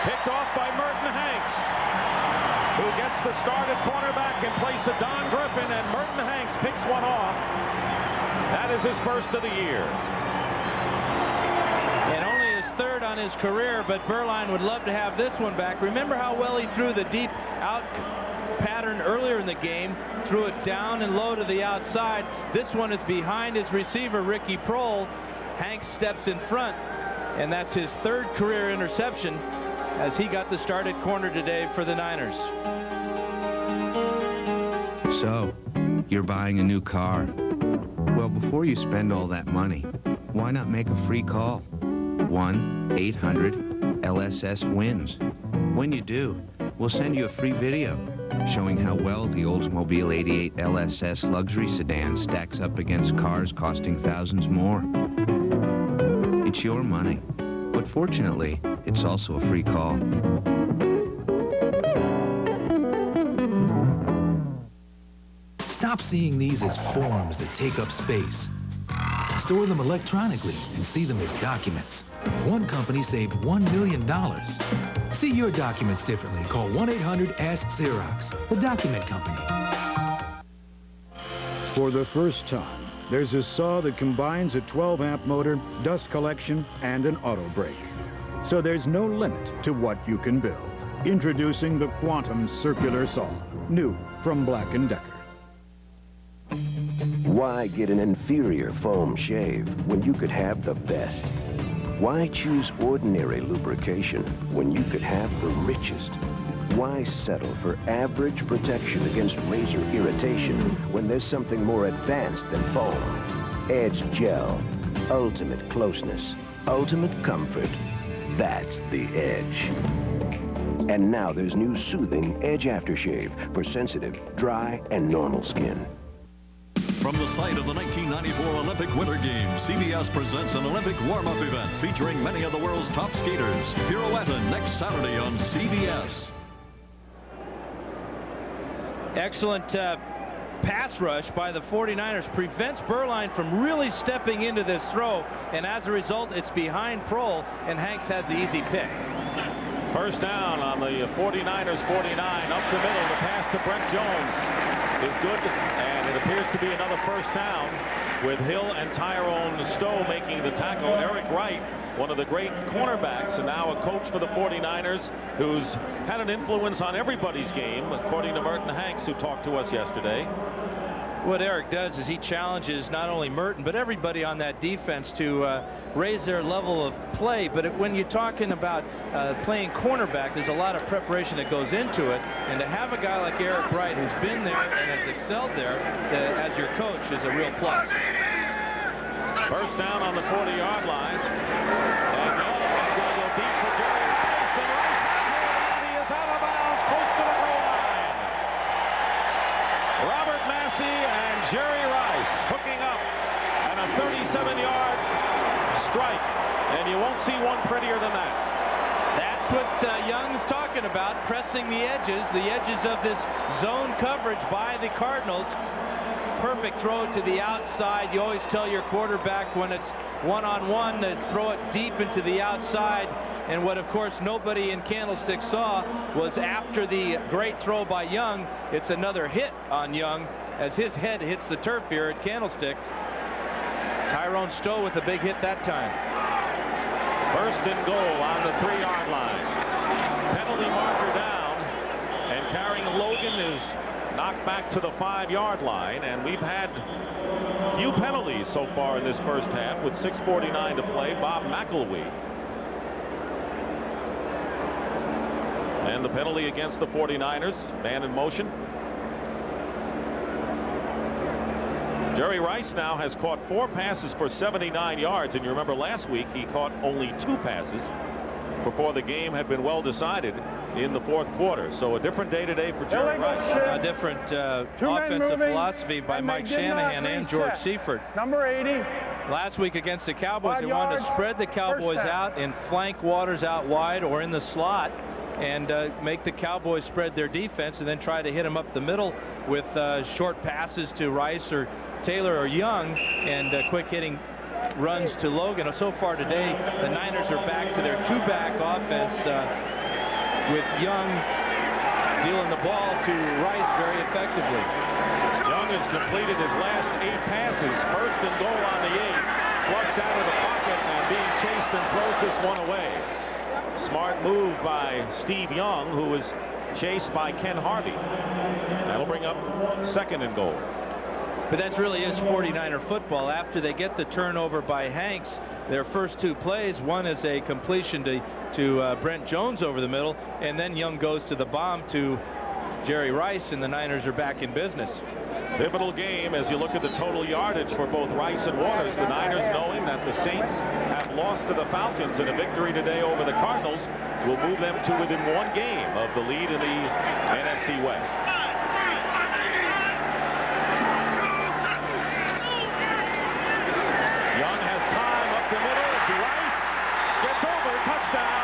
Picked off by Merton Hanks, who gets the picks one off. That is his first of the year. And only his third on his career, but Berline would love to have this one back. Remember how well he threw the deep out pattern earlier in the game, threw it down and low to the outside. This one is behind his receiver, Ricky Prohl. Hanks steps in front, and that's his third career interception as he got the start at corner today for the Niners. So, you're buying a new car. Well, before you spend all that money, why not make a free call? 1-800-LSS-WINS. When you do, we'll send you a free video showing how well the Oldsmobile 88 LSS luxury sedan stacks up against cars costing thousands more. It's your money, but fortunately, it's also a free call. Stop seeing these as forms that take up space. Store them electronically and see them as documents. One company saved $1 million. See your documents differently. Call 1-800-ASK-XEROX, the document company. For the first time, there's a saw that combines a 12-amp motor, dust collection, and an auto brake. So there's no limit to what you can build. Introducing the Quantum Circular Saw, new from Black & Decker. Why get an inferior foam shave when you could have the best? Why choose ordinary lubrication when you could have the richest? Why settle for average protection against razor irritation when there's something more advanced than foam? Edge Gel. Ultimate closeness. Ultimate comfort. That's the Edge. And now there's new soothing Edge Aftershave for sensitive, dry, and normal skin. From the site of the 1994 Olympic Winter Games, CBS presents an Olympic warm-up event featuring many of the world's top skaters. Pirouetting next Saturday on CBS. Excellent pass rush by the 49ers prevents Berline from really stepping into this throw, and as a result, it's behind Prohl, and Hanks has the easy pick. First down on the 49ers 49. Up the middle, the pass to Brent Jones is good, and it appears to be another first down with Hill and Tyrone Stowe making the tackle. Eric Wright, one of the great cornerbacks, and now a coach for the 49ers who's had an influence on everybody's game, according to Merton Hanks, who talked to us yesterday. What Eric does is he challenges not only Merton but everybody on that defense to raise their level of play. But when you're talking about playing cornerback, there's a lot of preparation that goes into it, and to have a guy like Eric Wright who's been there and has excelled there as your coach is a real plus. First down on the 40-yard line, and going to go deep for Jerry Rice, and Rice he is out of bounds close to the goal line. Robert Massey and Jerry Rice hooking up, and a 37-yard strike, and you won't see one prettier than that. That's what Young's talking about, pressing the edges of this zone coverage by the Cardinals. Perfect throw to the outside. You always tell your quarterback when it's one-on-one to throw it deep into the outside. And what, of course, nobody in Candlestick saw was after the great throw by Young, it's another hit on Young as his head hits the turf here at Candlestick. Tyrone Stowe with a big hit that time. First and goal on the 3-yard line. Penalty marker down, and carrying Logan is knocked back to the 5-yard line, and we've had few penalties so far in this first half with 6:49 to play. Bob McElwee. And the penalty against the 49ers, man in motion. Jerry Rice now has caught 4 passes for 79 yards, and you remember last week he caught only 2 passes before the game had been well decided in the 4th quarter. So a different day today for Jerry Rice. A different offensive philosophy by Mike Shanahan and George Seifert. Number 80. Last week against the Cowboys, they wanted to spread the Cowboys out and flank Waters out wide or in the slot and make the Cowboys spread their defense and then try to hit them up the middle with short passes to Rice or Taylor or Young and quick hitting runs to Logan. So far today, the Niners are back to their 2-back offense with Young dealing the ball to Rice very effectively. Young Young has completed his last 8 passes. First and goal on the 8. Flushed out of the pocket and being chased and throws this one away. Smart move by Steve Young, who was chased by Ken Harvey. That'll bring up 2nd and goal. But that really is 49er football. After they get the turnover by Hanks, their first 2 plays, one is a completion to Brent Jones over the middle, and then Young goes to the bomb to Jerry Rice, and the Niners are back in business. Pivotal game as you look at the total yardage for both Rice and Waters. The Niners, knowing that the Saints have lost to the Falcons, and a victory today over the Cardinals will move them to within 1 game of the lead in the NFC West. Young has time up the middle to Rice. Gets over. Touchdown.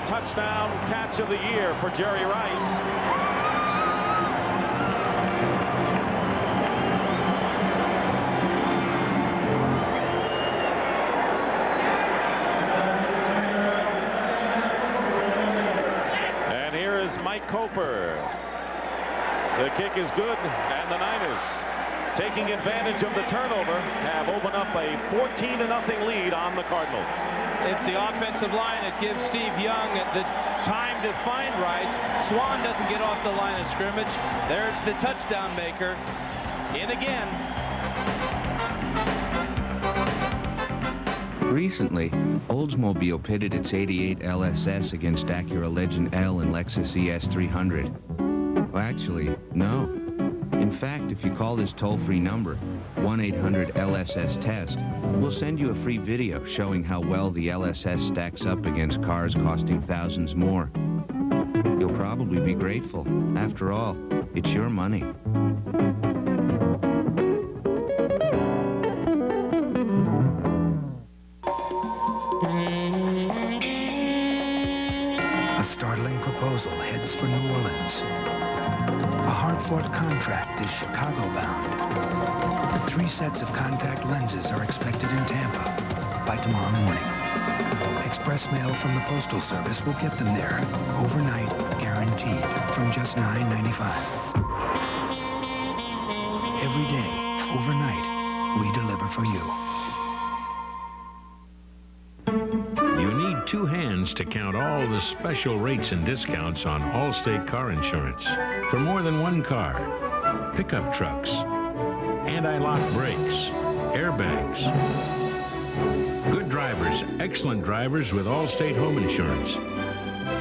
Touchdown catch of the year for Jerry Rice. And here is Mike Coper. The kick is good, and the Niners, taking advantage of the turnover, have opened up a 14-0 lead on the Cardinals. It's the offensive line that gives Steve Young the time to find Rice. Swan doesn't get off the line of scrimmage. There's the touchdown maker. In again. Recently, Oldsmobile pitted its 88 LSS against Acura Legend L and Lexus ES 300. Well, actually, no. In fact, if you call this toll-free number, 1-800-LSS-TEST, we'll send you a free video showing how well the LSS stacks up against cars costing thousands more. You'll probably be grateful. After all, it's your money. A startling proposal heads for New Orleans. A hard-fought contract is Chicago-bound. 3 sets of contact lenses are expected in Tampa by tomorrow morning. Express mail from the Postal Service will get them there, overnight, guaranteed, from just $9.95. Every day, overnight, we deliver for you. You need 2 hands to count all the special rates and discounts on Allstate car insurance. For more than 1 car, pickup trucks, anti-lock brakes, airbags. Good drivers, excellent drivers with Allstate home insurance.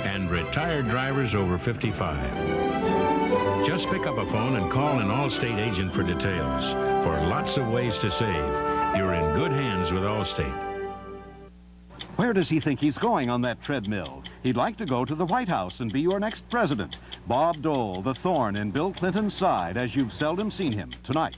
And retired drivers over 55. Just pick up a phone and call an Allstate agent for details. For lots of ways to save, you're in good hands with Allstate. Where does he think he's going on that treadmill? He'd like to go to the White House and be your next president. Bob Dole, the thorn in Bill Clinton's side, as you've seldom seen him tonight.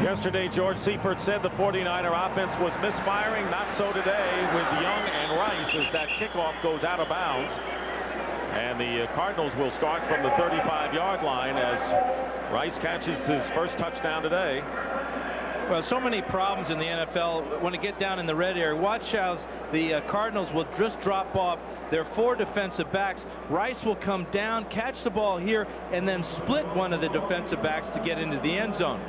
Yesterday, George Seifert said the 49er offense was misfiring. Not so today with Young and Rice as that kickoff goes out of bounds. And the Cardinals will start from the 35-yard line as Rice catches his first touchdown today. Well, so many problems in the NFL when it get down in the red area. Watch how the Cardinals will just drop off their 4 defensive backs. Rice will come down, catch the ball here, and then split one of the defensive backs to get into the end zone.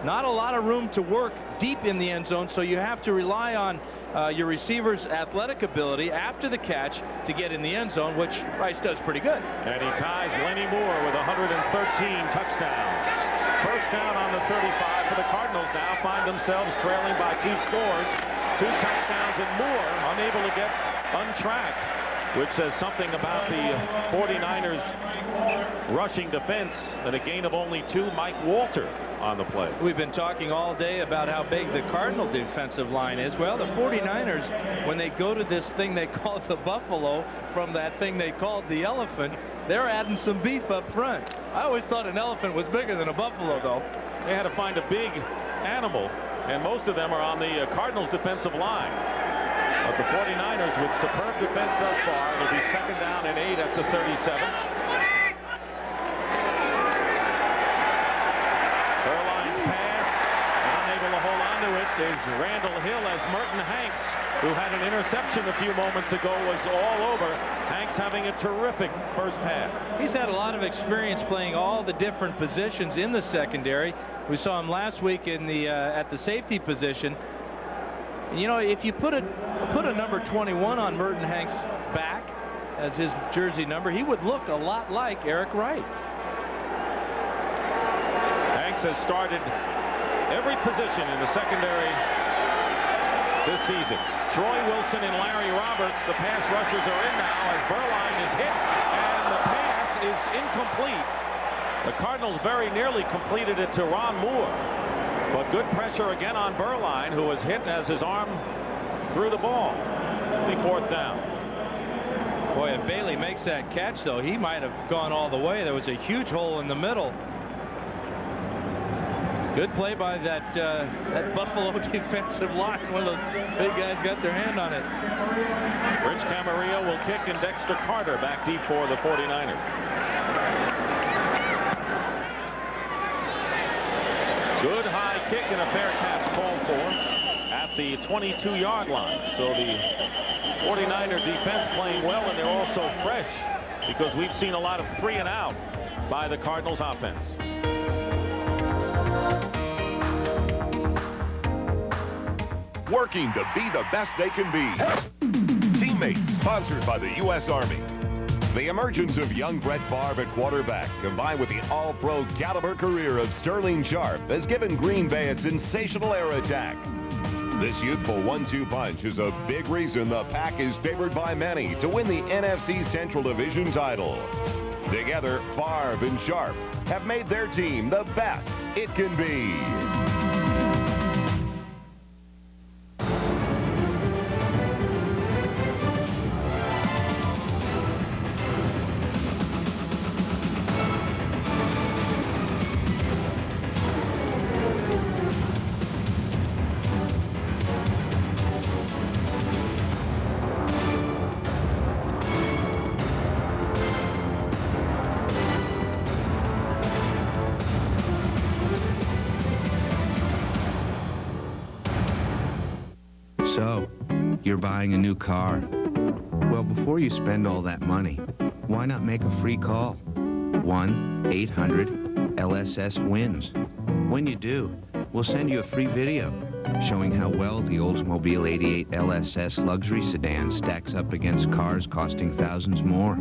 Not a lot of room to work deep in the end zone, so you have to rely on your receiver's athletic ability after the catch to get in the end zone, which Rice does pretty good. And he ties Lenny Moore with 113 touchdowns. First down on the 35 for the Cardinals. Now find themselves trailing by 2 scores, 2 touchdowns, and Moore unable to get untracked, which says something about the 49ers rushing defense, and a gain of only 2. Mike Walter on the play. We've been talking all day about how big the Cardinal defensive line is. Well, the 49ers, when they go to this thing they call the Buffalo from that thing they called the Elephant, they're adding some beef up front. I always thought an elephant was bigger than a buffalo, though. They had to find a big animal, and most of them are on the Cardinals defensive line. But the 49ers with superb defense thus far. It'll be 2nd down and 8 at the 37. Berline's pass, and unable to hold on to it is Randall Hill, as Merton Hanks, who had an interception a few moments ago, was all over. Hanks having a terrific first half. He's had a lot of experience playing all the different positions in the secondary. We saw him last week in the at the safety position. And, you know, if you put a number 21 on Merton Hanks' back as his jersey number, he would look a lot like Eric Wright. Hanks has started every position in the secondary this season. Troy Wilson and Larry Roberts, the pass rushers, are in now as Berline is hit, and the pass is incomplete. The Cardinals very nearly completed it to Ron Moore, but good pressure again on Berline, who was hit as his arm threw the ball. The 4th down. Boy, if Bailey makes that catch, though, he might have gone all the way. There was a huge hole in the middle. Good play by that Buffalo defensive line. One of those big guys got their hand on it. Rich Camarillo will kick, and Dexter Carter back deep for the 49ers. Good high kick and a fair catch called for at the 22-yard line. So the 49er defense playing well, and they're also fresh because we've seen a lot of 3 and out by the Cardinals offense. Working to be the best they can be. Teammates, sponsored by the U.S. Army. The emergence of young Brett Favre at quarterback, combined with the all-pro caliber career of Sterling Sharp, has given Green Bay a sensational air attack. This youthful 1-2 punch is a big reason the Pack is favored by many to win the NFC Central Division title. Together, Favre and Sharp have made their team the best it can be. So, you're buying a new car. Well, before you spend all that money, why not make a free call? 1-800-LSS-WINS. When you do, we'll send you a free video showing how well the Oldsmobile 88 LSS luxury sedan stacks up against cars costing thousands more.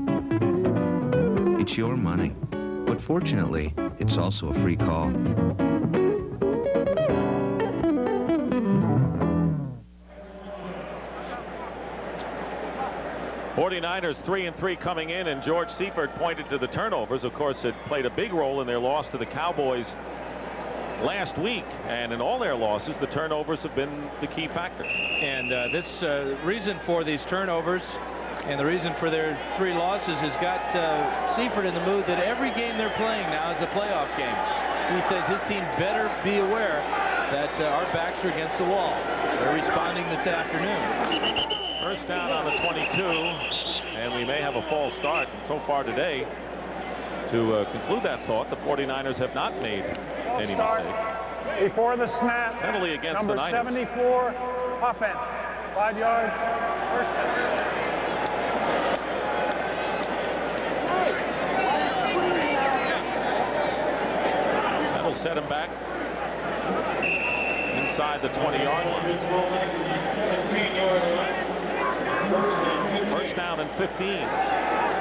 It's your money, but fortunately, it's also a free call. 49ers 3-3 coming in, and George Seifert pointed to the turnovers. Of course, it played a big role in their loss to the Cowboys last week, and in all their losses, the turnovers have been the key factor. And this reason for these turnovers and the reason for their 3 losses has got Seifert in the mood that every game they're playing now is a playoff game. He says his team better be aware that our backs are against the wall. They're responding this afternoon. First down on the 22, and we may have a false start. And so far today, to conclude that thought, the 49ers have not made any mistakes. Before the snap, penalty against number the Niners. 74, offense, 5 yards, first down. That'll set him back inside the 20-yard line. First down and 15.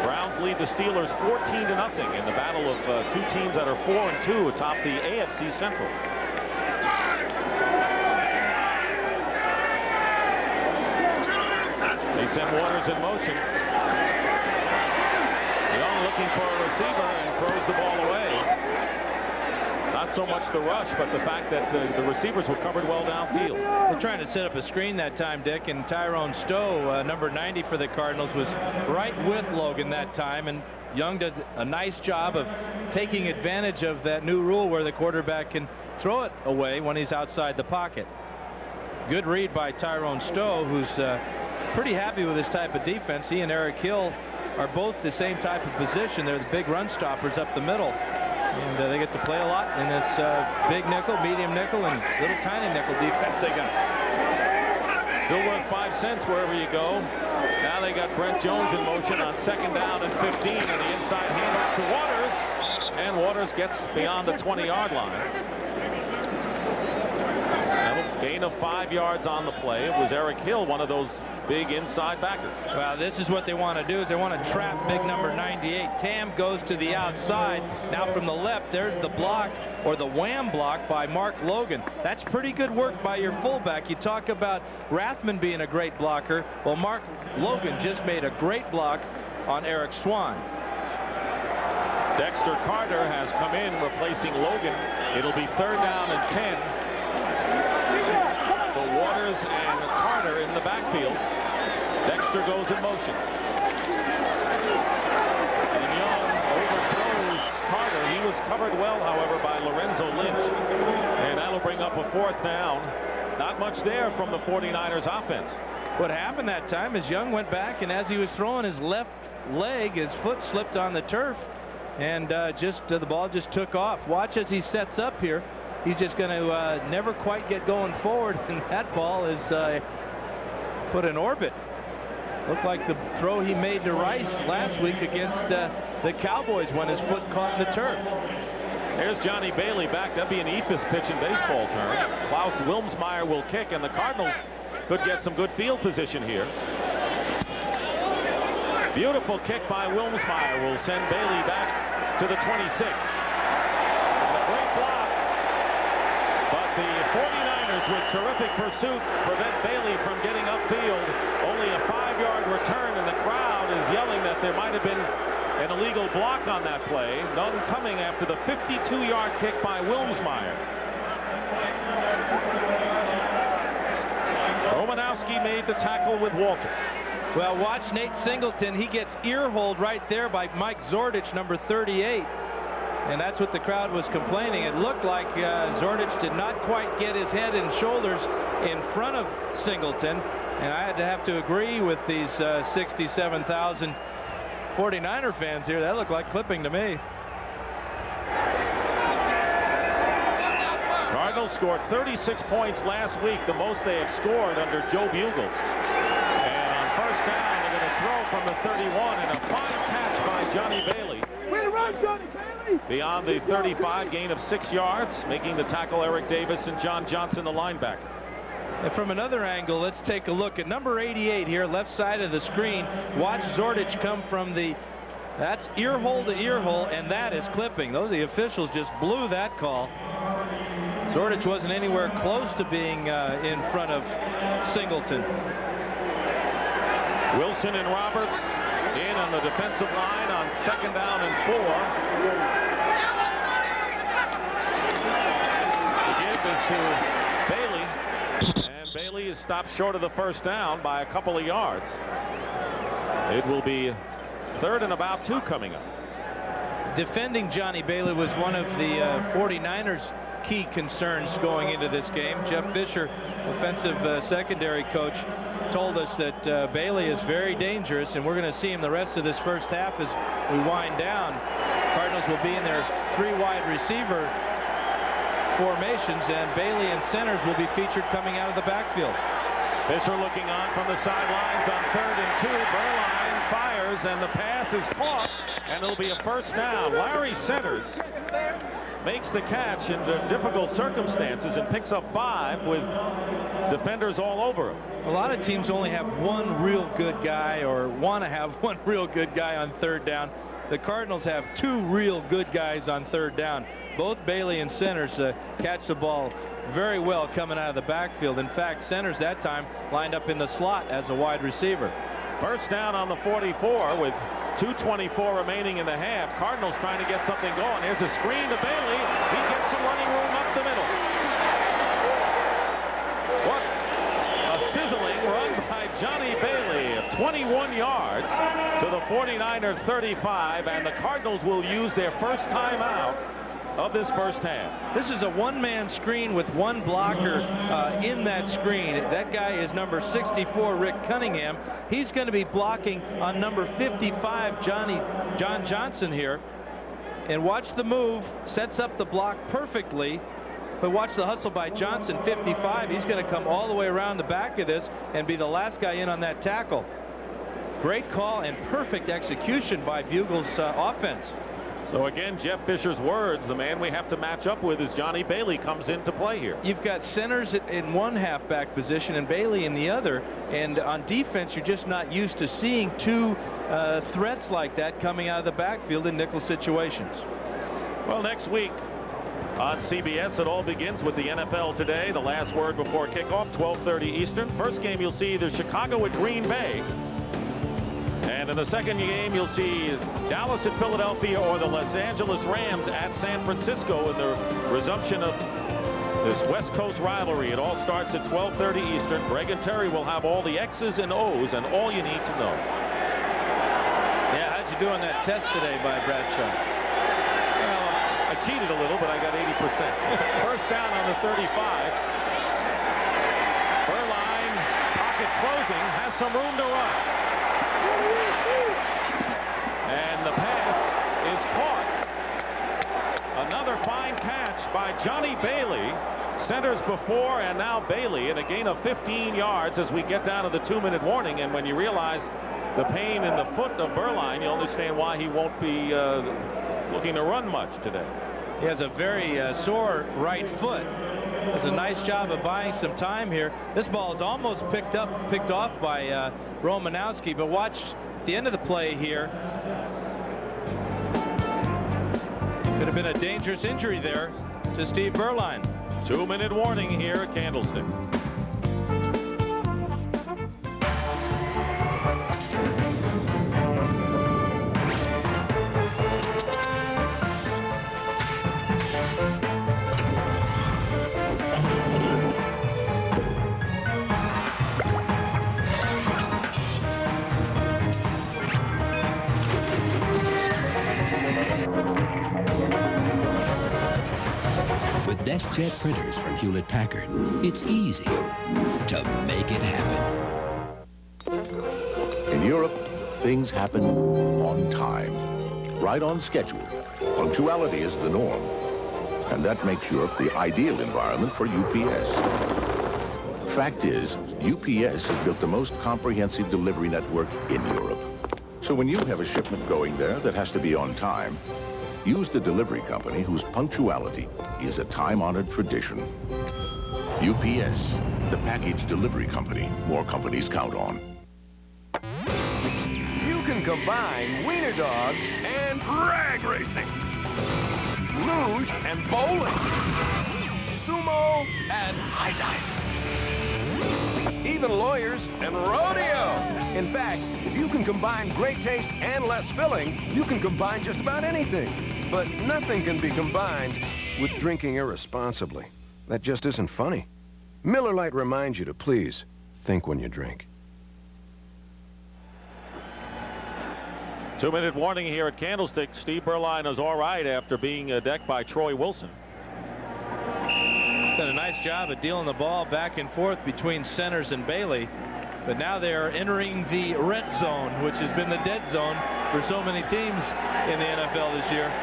Browns lead the Steelers 14-0 in the battle of 2 teams that are 4-2 atop the AFC Central. They send Waters in motion. Young looking for a receiver and throws the ball away. Not so much the rush, but the fact that the receivers were covered well downfield. They're trying to set up a screen that time, Dick, and Tyrone Stowe, number 90 for the Cardinals, was right with Logan that time, and Young did a nice job of taking advantage of that new rule where the quarterback can throw it away when he's outside the pocket. Good read by Tyrone Stowe, who's pretty happy with this type of defense. He and Eric Hill are both the same type of position. They're the big run stoppers up the middle. And they get to play a lot in this big nickel, medium nickel, and little tiny nickel defense they got. Still worth 5 cents wherever you go. Now they got Brent Jones in motion on 2nd down and 15, and the inside handoff to Waters. And Waters gets beyond the 20-yard line. Gain of 5 yards on the play. It was Eric Hill, one of those big inside backers. Well, this is what they want to do, is they want to trap big number 98. Tam goes to the outside. Now from the left, there's the block, or the wham block, by Mark Logan. That's pretty good work by your fullback. You talk about Rathman being a great blocker. Well, Mark Logan just made a great block on Eric Swan. Dexter Carter has come in replacing Logan. It'll be 3rd down and 10. So Waters and Carter in the backfield. Dexter goes in motion. And Young overthrows Carter. He was covered well, however, by Lorenzo Lynch. And that'll bring up a 4th down. Not much there from the 49ers offense. What happened that time is Young went back, and as he was throwing his left leg, his foot slipped on the turf, and the ball just took off. Watch as he sets up here. He's just going to never quite get going forward, and that ball is put in orbit. Looked like the throw he made to Rice last week against the Cowboys when his foot caught in the turf. There's Johnny Bailey back. That'd be an Ephus pitch in baseball terms. Klaus Wilmsmeyer will kick, and the Cardinals could get some good field position here. Beautiful kick by Wilmsmeyer will send Bailey back to the 26. And a great block. But the 49ers, with terrific pursuit, prevent Bailey from getting upfield. Only a 5-yard return, and the crowd is yelling that there might have been an illegal block on that play. None coming after the 52-yard kick by Wilmsmeyer. Romanowski made the tackle with Walter. Well, watch Nate Singleton. He gets ear-holed right there by Mike Zordich, number 38. And that's what the crowd was complaining. It looked like Zordich did not quite get his head and shoulders in front of Singleton. And I had to have to agree with these 67,000 49er fans here. That looked like clipping to me. Cardinals scored 36 points last week, the most they have scored under Joe Bugel. And on 1st down, they're going to throw from the 31, and a fine catch by Johnny Bailey. Way to run, Johnny Bailey! Beyond the 35, gain of 6 yards, making the tackle Eric Davis and John Johnson, the linebacker. And from another angle, let's take a look at number 88 here, left side of the screen. Watch Zordich come from the, that's ear hole to ear hole, and that is clipping. The officials just blew that call. Zordich wasn't anywhere close to being in front of Singleton. Wilson and Roberts in on the defensive line on 2nd down and 4. The give is to Bailey, and Bailey is stopped short of the 1st down by a couple of yards. It will be 3rd and about 2 coming up. Defending Johnny Bailey was one of the 49ers key concerns going into this game. Jeff Fisher, offensive secondary coach, told us that Bailey is very dangerous, and we're going to see him the rest of this first half as we wind down. Cardinals will be in their 3 wide receiver formations, and Bailey and centers will be featured coming out of the backfield. Fisher looking on from the sidelines on 3rd and 2. Berline fires, and the pass is caught, and it'll be a 1st down. Larry Centers makes the catch in difficult circumstances and picks up 5 with defenders all over him. A lot of teams only have one real good guy, or want to have one real good guy on 3rd down. The Cardinals have 2 real good guys on 3rd down. Both Bailey and Centers catch the ball very well coming out of the backfield. In fact, Centers that time lined up in the slot as a wide receiver. 1st down on the 44 with 2:24 remaining in the half. Cardinals trying to get something going. Here's a screen to Bailey. He gets some running room up the middle. What a sizzling run by Johnny Bailey of 21 yards to the 49er 35, and the Cardinals will use their 1st timeout of this first half. This is a one-man screen with one blocker in that screen. That guy is number 64, Rick Cunningham. He's going to be blocking on number 55, John Johnson here. And watch the move, sets up the block perfectly. But watch the hustle by Johnson, 55. He's going to come all the way around the back of this and be the last guy in on that tackle. Great call and perfect execution by Bugle's offense. So again, Jeff Fisher's words, the man we have to match up with is Johnny Bailey comes into play here. You've got centers in one halfback position and Bailey in the other. And on defense, you're just not used to seeing two threats like that coming out of the backfield in nickel situations. Well, next week on CBS, it all begins with the NFL Today. The last word before kickoff, 12:30 Eastern. First game, you'll see either Chicago at Green Bay. And in the second game, you'll see Dallas at Philadelphia or the Los Angeles Rams at San Francisco in the resumption of this West Coast rivalry. It all starts at 12:30 Eastern. Greg and Terry will have all the X's and O's and all you need to know. Yeah, how'd you do on that test today by Bradshaw? Well, I cheated a little, but I got 80%. First down on the 35. Burline, pocket closing, has some room to run. And the pass is caught. Another fine catch by Johnny Bailey. Centers before and now Bailey in a gain of 15 yards as we get down to the 2-minute warning. And when you realize the pain in the foot of Burline, you understand why he won't be looking to run much today. He has a very sore right foot. Does a nice job of buying some time here. This ball is almost picked off by Romanowski, but watch the end of the play here. Could have been a dangerous injury there to Steve Burline. 2-minute warning here at Candlestick. DeskJet printers from Hewlett-Packard, it's easy to make it happen. In Europe, things happen on time, right on schedule. Punctuality is the norm, and that makes Europe the ideal environment for UPS. Fact is, UPS has built the most comprehensive delivery network in Europe. So when you have a shipment going there that has to be on time, use the delivery company whose punctuality is a time-honored tradition. UPS, the package delivery company more companies count on. You can combine wiener dogs and drag racing, luge and bowling, sumo and high dive, even lawyers and rodeo. In fact, if you can combine great taste and less filling, you can combine just about anything. But nothing can be combined with drinking irresponsibly. That just isn't funny. Miller Lite reminds you to please think when you drink. 2-minute warning here at Candlestick. Steve Burline is all right after being decked by Troy Wilson. Done a nice job of dealing the ball back and forth between centers and Bailey. But now they are entering the red zone, which has been the dead zone for so many teams in the NFL this year.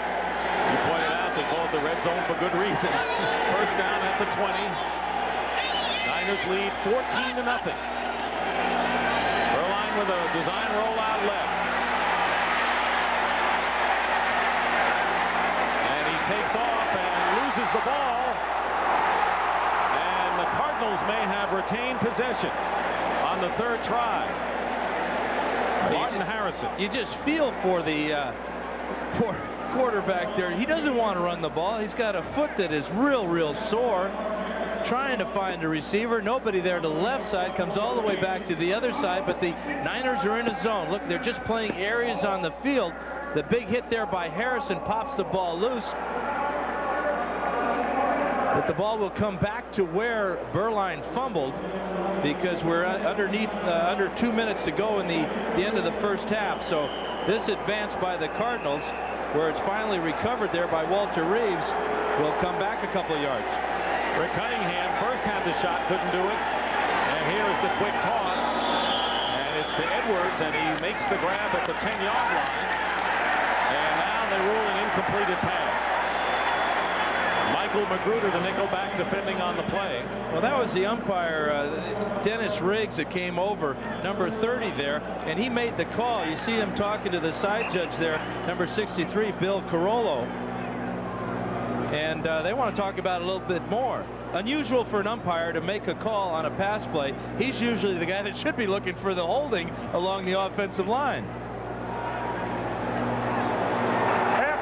You pointed out they call it the red zone for good reason. First down at the 20. Niners lead 14-0. Burline with a design rollout left. And he takes off and loses the ball. And the Cardinals may have retained possession on the third try. Martin Harrison. You just feel for the poor quarterback there. He doesn't want to run the ball. He's got a foot that is real sore. Trying to find a receiver. Nobody there to the left side. Comes all the way back to the other side, but the Niners are in a zone. Look, they're just playing areas on the field. The big hit there by Harrison pops the ball loose. But the ball will come back to where Burline fumbled, because we're underneath under 2 minutes to go in the end of the first half. So This advance by the Cardinals, where it's finally recovered there by Walter Reeves, will come back a couple of yards. Rick Cunningham first had the shot, couldn't do it. And here's the quick toss. And it's to Edwards, and he makes the grab at the 10-yard line. And now they rule an incompleted pass. Michael Magruder, the nickelback, defending on the play. Well, that was the umpire, Dennis Riggs, that came over, number 30 there, and he made the call. You see him talking to the side judge there, number 63, Bill Carollo. And they want to talk about it a little bit more. Unusual for an umpire to make a call on a pass play. He's usually the guy that should be looking for the holding along the offensive line.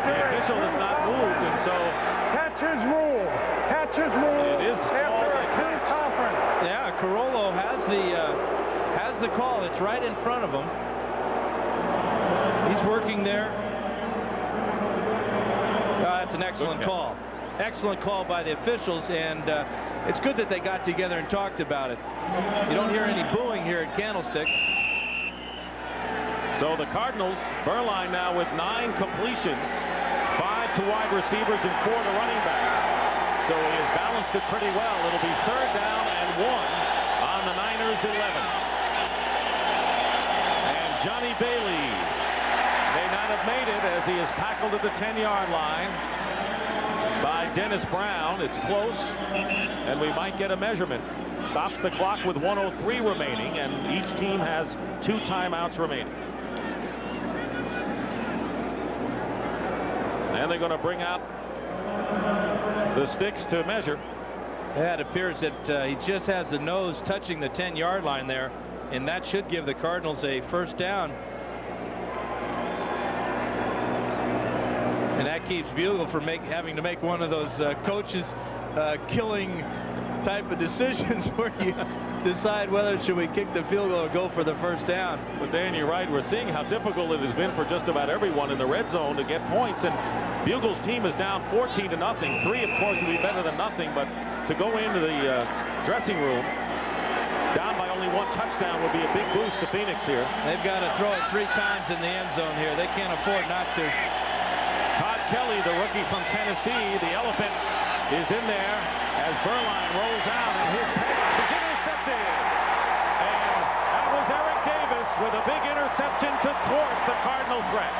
The official has not moved, and so catches rule. Catches rule. It is called a catch. Conference. Yeah, Carollo has the call. It's right in front of him. He's working there. That's an excellent call. Excellent call by the officials, and it's good that they got together and talked about it. You don't hear any booing here at Candlestick. So the Cardinals, Berline now with 9 completions, 5 to wide receivers and 4 to running backs. So he has balanced it pretty well. It'll be 3rd down and 1 on the Niners 11. And Johnny Bailey may not have made it as he is tackled at the 10-yard line by Dennis Brown. It's close, and we might get a measurement. Stops the clock with 1:03 remaining, and each team has 2 timeouts remaining. And they're going to bring out the sticks to measure. Yeah, it appears that he just has the nose touching the 10-yard line there, and that should give the Cardinals a 1st down. And that keeps Bugle from having to make one of those coaches killing type of decisions where you decide whether should we kick the field goal or go for the 1st down. But Dan, you're right. We're seeing how difficult it has been for just about everyone in the red zone to get points. And Bugle's team is down 14-0. 3, of course, would be better than nothing. But to go into the dressing room down by only 1 touchdown would be a big boost to Phoenix here. They've got to throw it 3 times in the end zone here. They can't afford not to. Todd Kelly, the rookie from Tennessee, the elephant is in there as Berline rolls out, and his pass is intercepted. And that was Eric Davis with a big interception to thwart the Cardinal threat.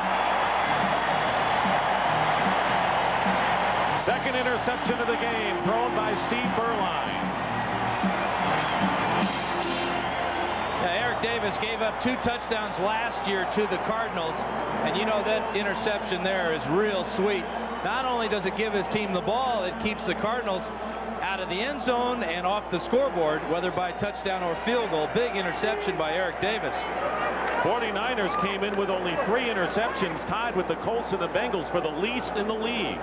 2nd interception of the game thrown by Steve Berline. Eric Davis gave up 2 touchdowns last year to the Cardinals, and you know that interception there is real sweet. Not only does it give his team the ball, it keeps the Cardinals out of the end zone and off the scoreboard, whether by touchdown or field goal. Big interception by Eric Davis. 49ers came in with only 3 interceptions, tied with the Colts and the Bengals for the least in the league.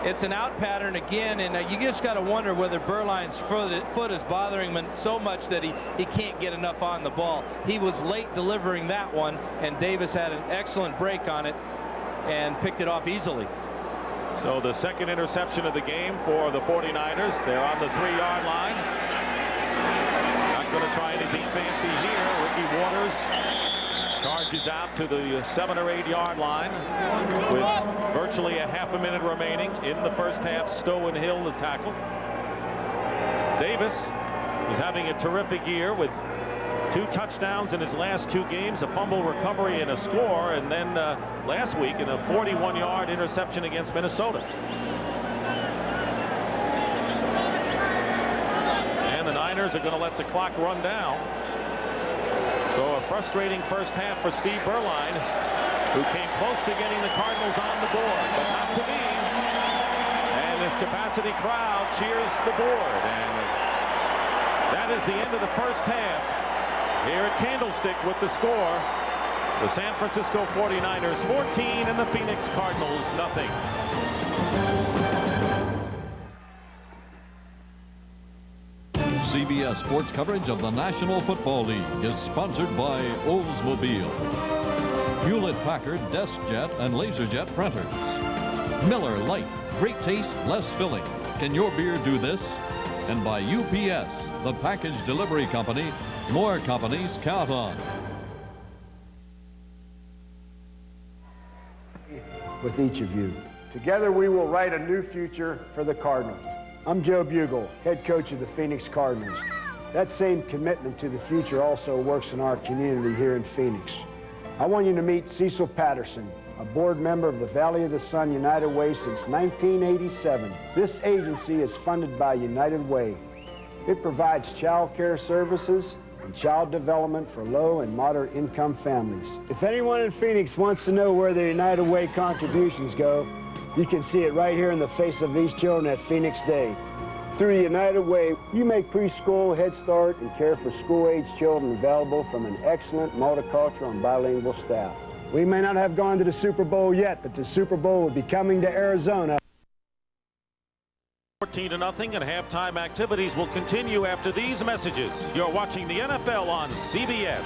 It's an out pattern again, and you just got to wonder whether Berline's foot is bothering him so much that he can't get enough on the ball. He was late delivering that one, and Davis had an excellent break on it and picked it off easily. So the 2nd interception of the game for the 49ers. They're on the 3-yard line. Not going to try anything fancy here. Ricky Waters charges out to the 7 or 8 yard line with virtually a half a minute remaining in the 1st half. Stowe and Hill the tackle. Davis is having a terrific year with 2 touchdowns in his last 2 games, a fumble recovery and a score, and then last week in a 41-yard interception against Minnesota. And the Niners are going to let the clock run down. So a frustrating 1st half for Steve Berline, who came close to getting the Cardinals on the board, but not to be. And this capacity crowd cheers the board. And that is the end of the 1st half. Here at Candlestick with the score, the San Francisco 49ers 14 and the Phoenix Cardinals nothing. CBS sports coverage of the National Football League is sponsored by Oldsmobile, Hewlett-Packard DeskJet and LaserJet printers, Miller Lite, great taste, less filling. Can your beer do this? And by UPS, the package delivery company more companies count on. with each of you. Together we will write a new future for the Cardinals. I'm Joe Bugle, head coach of the Phoenix Cardinals. That same commitment to the future also works in our community here in Phoenix. I want you to meet Cecil Patterson, a board member of the Valley of the Sun United Way since 1987. This agency is funded by United Way. It provides child care services and child development for low and moderate income families. If anyone in Phoenix wants to know where the United Way contributions go, you can see it right here in the face of these children at Phoenix Day. Through the United Way, you make preschool, Head Start, and care for school-age children available from an excellent multicultural and bilingual staff. We may not have gone to the Super Bowl yet, but the Super Bowl will be coming to Arizona. 14-0, and halftime activities will continue after these messages. You're watching the NFL on CBS.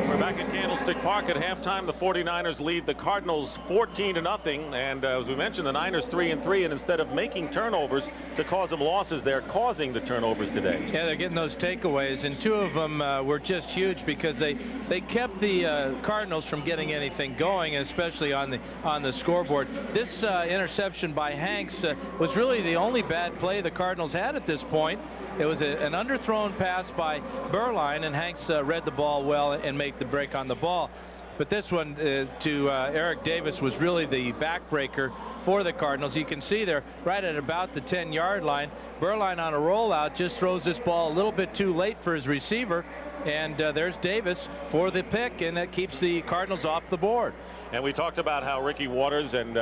We're back at Candlestick Park at halftime. The 49ers lead the Cardinals 14-0, and as we mentioned, the Niners 3-3, and instead of making turnovers to cause them losses, they're causing the turnovers today. Yeah, they're getting those takeaways, and two of them were just huge because they kept the Cardinals from getting anything going, especially on the scoreboard. This interception by Hanks was really the only bad play the Cardinals had at this point. It was an underthrown pass by Berline, and Hanks read the ball well and made the break on the ball. But this one to Eric Davis was really the backbreaker for the Cardinals. You can see they're right at about the 10-yard line. Berline on a rollout just throws this ball a little bit too late for his receiver, and there's Davis for the pick, and that keeps the Cardinals off the board. And we talked about how Ricky Waters and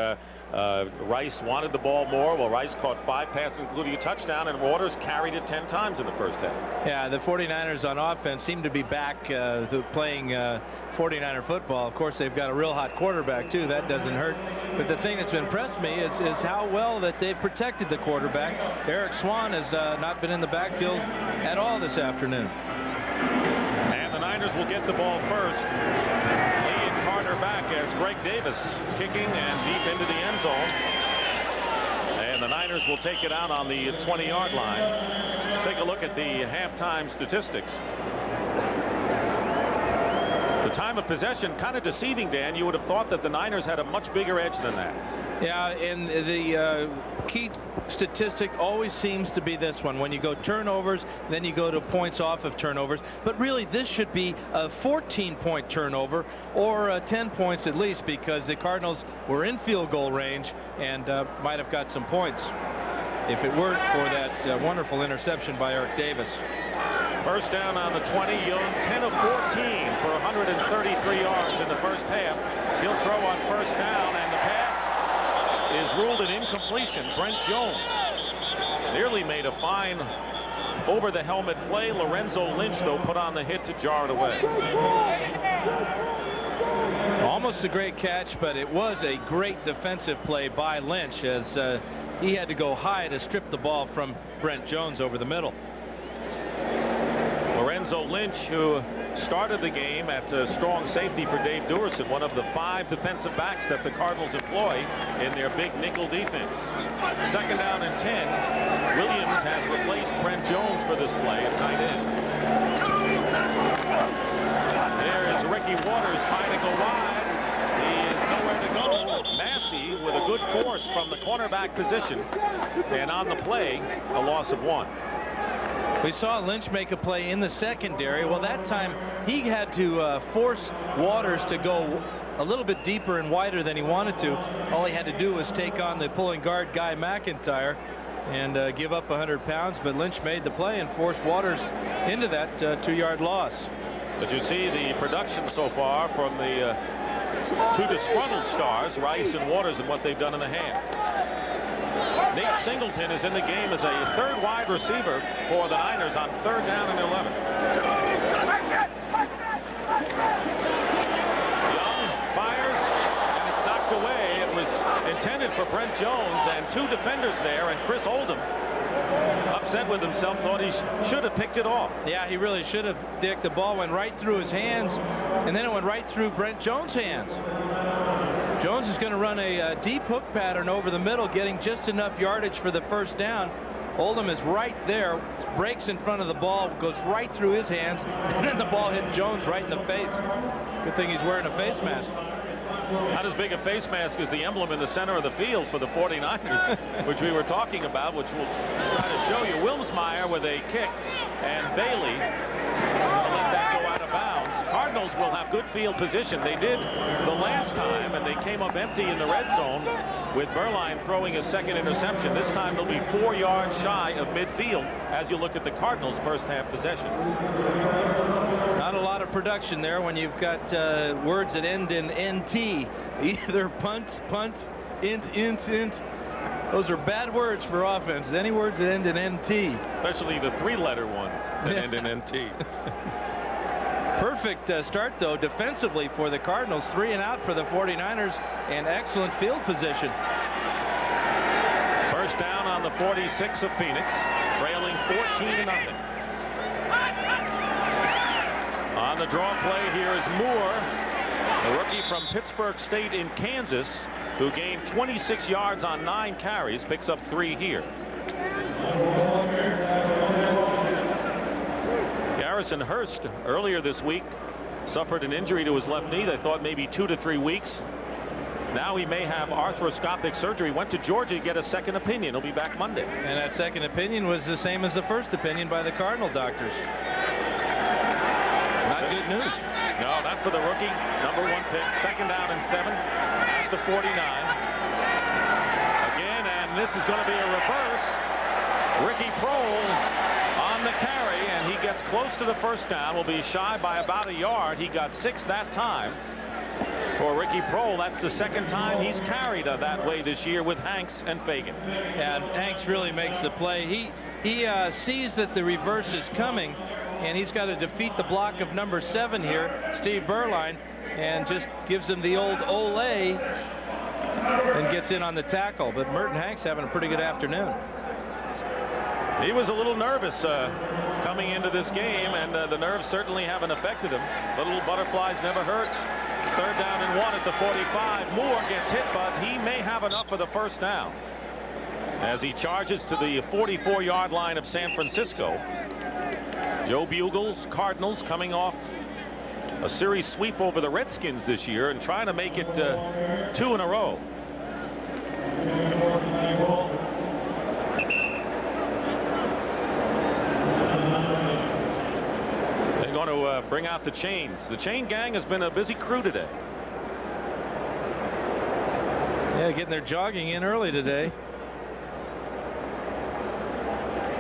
Rice wanted the ball more. Well, Rice caught 5 passes, including a touchdown, and Waters carried it 10 times in the first half. Yeah, the 49ers on offense seem to be back to playing 49er football. Of course, they've got a real hot quarterback, too. That doesn't hurt. But the thing that's impressed me is how well that they've protected the quarterback. Eric Swan has not been in the backfield at all this afternoon. And the Niners will get the ball first. Back as Greg Davis kicking and deep into the end zone, and the Niners will take it out on the 20-yard line. Take a look at the halftime statistics. The time of possession kind of deceiving, Dan. You would have thought that the Niners had a much bigger edge than that. Yeah, and the key statistic always seems to be this one. When you go turnovers, then you go to points off of turnovers. But really, this should be a 14-point turnover or 10 points at least, because the Cardinals were in field goal range and might have got some points if it weren't for that wonderful interception by Eric Davis. First down on the 20. Young 10 of 14 for 133 yards in the first half. He'll throw on first down, and the pass is ruled an incompletion. Brent Jones nearly made a fine over-the-helmet play. Lorenzo Lynch, though, put on the hit to jar it away. Almost a great catch, but it was a great defensive play by Lynch, as he had to go high to strip the ball from Brent Jones over the middle. Lorenzo Lynch, who started the game at strong safety for Dave Duerson, one of the 5 defensive backs that the Cardinals employ in their big nickel defense. Second down and 10. Williams has replaced Brent Jones for this play at tight end. There's Ricky Waters trying to go wide. He is nowhere to go. Massey with a good force from the cornerback position, and on the play, a loss of 1. We saw Lynch make a play in the secondary. Well, that time he had to force Waters to go a little bit deeper and wider than he wanted to. All he had to do was take on the pulling guard Guy McIntyre and give up 100 pounds, but Lynch made the play and forced Waters into that 2-yard loss. But you see the production so far from the 2 disgruntled stars, Rice and Waters, and what they've done in the hand. Nate Singleton is in the game as a 3rd wide receiver for the Niners on 3rd down and 11. Young fires, and it's knocked away. It was intended for Brent Jones, and 2 defenders there, and Chris Oldham, upset with himself, thought he should have picked it off. Yeah, he really should have, Dick. The ball went right through his hands, and then it went right through Brent Jones' hands. Jones is going to run a deep hook pattern over the middle, getting just enough yardage for the first down. Oldham is right there, breaks in front of the ball, goes right through his hands, and then the ball hit Jones right in the face. Good thing he's wearing a face mask. Not as big a face mask as the emblem in the center of the field for the 49ers, which we were talking about, which we'll try to show you. Wilmsmeyer with a kick, and Bailey going to let that go out of bounds. Cardinals will have good field position. They did the last time, and they came up empty in the red zone with Berline throwing his second interception. This time they'll be 4 yards shy of midfield as you look at the Cardinals' first half possessions. Not a lot of production there when you've got words that end in NT. Either punt, int. Those are bad words for offenses. Any words that end in NT. Especially the 3-letter ones that end in NT. Perfect start, though, defensively for the Cardinals. 3 and out for the 49ers, and excellent field position. First down on the 46 of Phoenix, trailing 14-0. On the draw play here is Moore, the rookie from Pittsburgh State in Kansas, who gained 26 yards on 9 carries, picks up 3 here. Garrison Hurst earlier this week suffered an injury to his left knee. They thought maybe 2 to 3 weeks. Now he may have arthroscopic surgery. Went to Georgia to get a second opinion. He'll be back Monday. And that second opinion was the same as the first opinion by the Cardinal doctors. Not good news. No, not for the rookie. Number 1 pick. Second down and 7 at the 49. Again, and this is going to be a reverse. Ricky Prohl on the carry, and he gets close to the first down. Will be shy by about a yard. He got 6 that time. For Ricky Prohl, that's the second time he's carried that way this year with Hanks and Fagan. And Hanks really makes the play. He sees that the reverse is coming, and he's got to defeat the block of number 7 here, Steve Berline, and just gives him the old ole and gets in on the tackle. But Merton Hanks having a pretty good afternoon. He was a little nervous coming into this game, and the nerves certainly haven't affected him. The little butterflies never hurt. Third down and 1 at the 45. Moore gets hit, but he may have enough for the first down as he charges to the 44-yard line of San Francisco. Joe Bugle's Cardinals coming off a series sweep over the Redskins this year and trying to make it 2 in a row. They're going to bring out the chains. The chain gang has been a busy crew today. Yeah, getting their jogging in early today.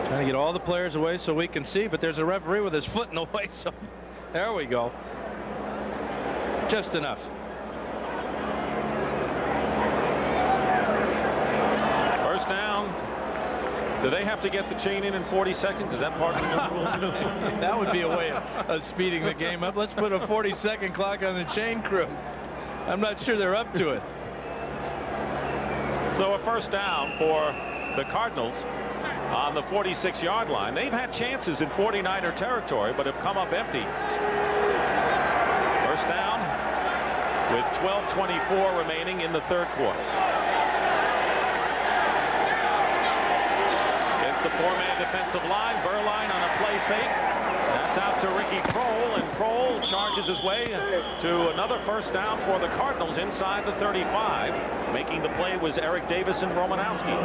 Trying to get all the players away so we can see, but there's a referee with his foot in the way, so there we go. Just enough. First down. Do they have to get the chain in 40 seconds? Is that part of the new rule too? That would be a way of speeding the game up. Let's put a 40-second clock on the chain crew. I'm not sure they're up to it. So a first down for the Cardinals on the 46-yard line. They've had chances in 49er territory, but have come up empty. First down with 12:24 remaining in the third quarter. Against the 4-man defensive line, Berline on a play fake. That's out to Ricky Prohl, and Prohl charges his way to another first down for the Cardinals inside the 35. Making the play was Eric Davis and Romanowski.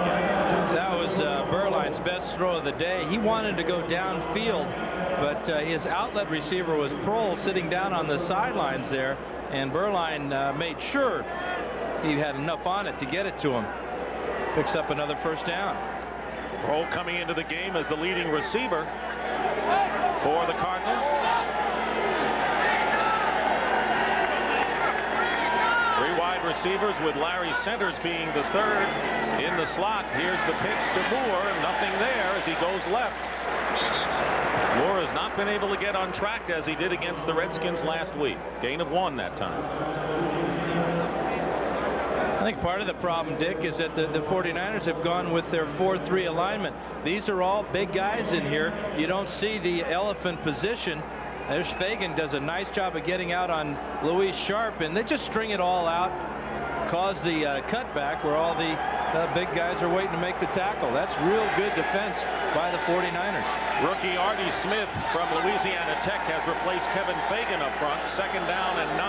That was Berline's best throw of the day. He wanted to go downfield, but his outlet receiver was Prohl sitting down on the sidelines there, and Berline made sure he had enough on it to get it to him. Picks up another first down. Prohl coming into the game as the leading receiver for the Cardinals. 3 wide receivers with Larry Centers being the third in the slot. Here's the pitch to Moore. Nothing there as he goes left. Moore has not been able to get untracked as he did against the Redskins last week. Gain of 1 that time. I think part of the problem, Dick, is that the 49ers have gone with their 4-3 alignment. These are all big guys in here. You don't see the elephant position. There's Fagan does a nice job of getting out on Luis Sharp, and they just string it all out, cause the cutback where all the big guys are waiting to make the tackle. That's real good defense by the 49ers. Rookie Artie Smith from Louisiana Tech has replaced Kevin Fagan up front. 2nd down and 9.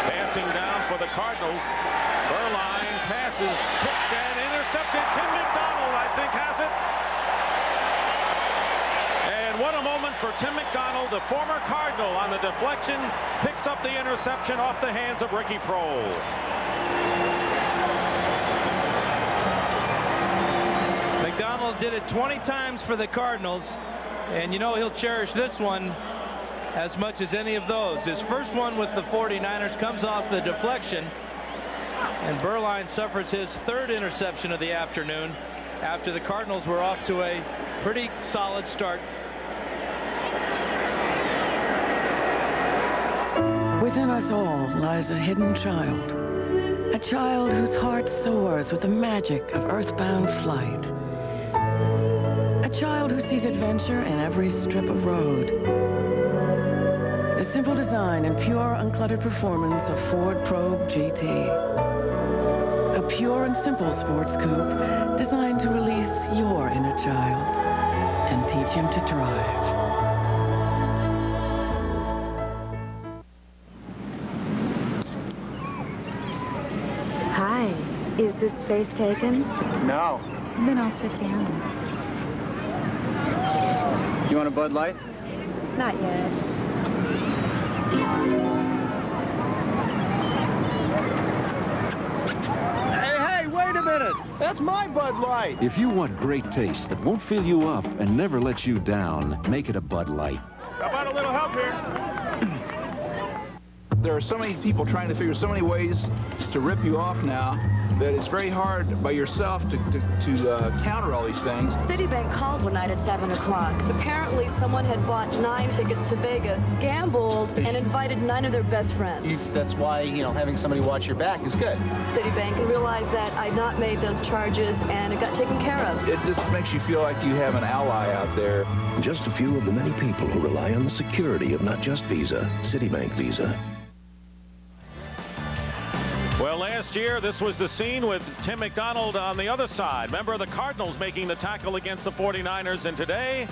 Passing down for the Cardinals. Burline passes, tipped and intercepted. Tim McDonald, I think, has it. And what a moment for Tim McDonald, the former Cardinal, on the deflection, picks up the interception off the hands of Ricky Prohl. McDonald did it 20 times for the Cardinals, and you know he'll cherish this one as much as any of those. His first one with the 49ers comes off the deflection, and Burline suffers his 3rd interception of the afternoon after the Cardinals were off to a pretty solid start. Within us all lies a hidden child. A child whose heart soars with the magic of earthbound flight. A child who sees adventure in every strip of road. The simple design and pure uncluttered performance of Ford Probe GT. A pure and simple sports coupe designed to release your inner child and teach him to drive. Hi, is this space taken? No. Then I'll sit down. You want a Bud Light? Not yet. Hey, wait a minute! That's my Bud Light! If you want great taste that won't fill you up and never let you down, make it a Bud Light. How about a little help here? There are so many people trying to figure so many ways to rip you off now that it's very hard by yourself to counter all these things. Citibank called one night at 7 o'clock. Apparently, someone had bought 9 tickets to Vegas, gambled, and invited 9 of their best friends. That's why, you know, having somebody watch your back is good. Citibank realized that I'd not made those charges, and it got taken care of. It just makes you feel like you have an ally out there. Just a few of the many people who rely on the security of not just Visa, Citibank Visa. Well, last year, this was the scene with Tim McDonald on the other side. Member of the Cardinals making the tackle against the 49ers. And today,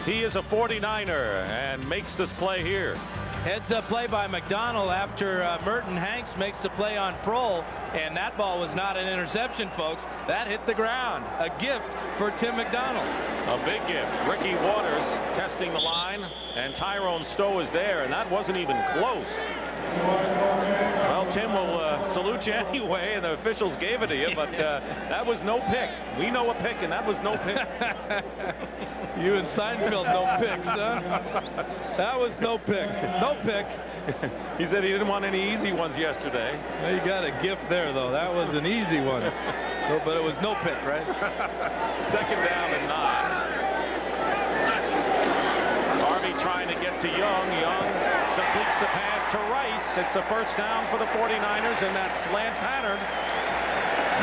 he is a 49er and makes this play here. Heads up play by McDonald after Merton Hanks makes the play on Prohl. And that ball was not an interception, folks. That hit the ground. A gift for Tim McDonald. A big gift. Ricky Waters testing the line. And Tyrone Stowe is there. And that wasn't even close. Well, Tim will salute you anyway, and the officials gave it to you, but that was no pick. We know a pick, and that was no pick. You and Steinfeld, no picks, huh? That was no pick. No pick. He said he didn't want any easy ones yesterday. Well, you got a gift there, though. That was an easy one. No, but it was no pick, right? 2nd down and 9. Harvey trying to get to Young. Young completes the pass to Rice. It's a 1st down for the 49ers in that slant pattern.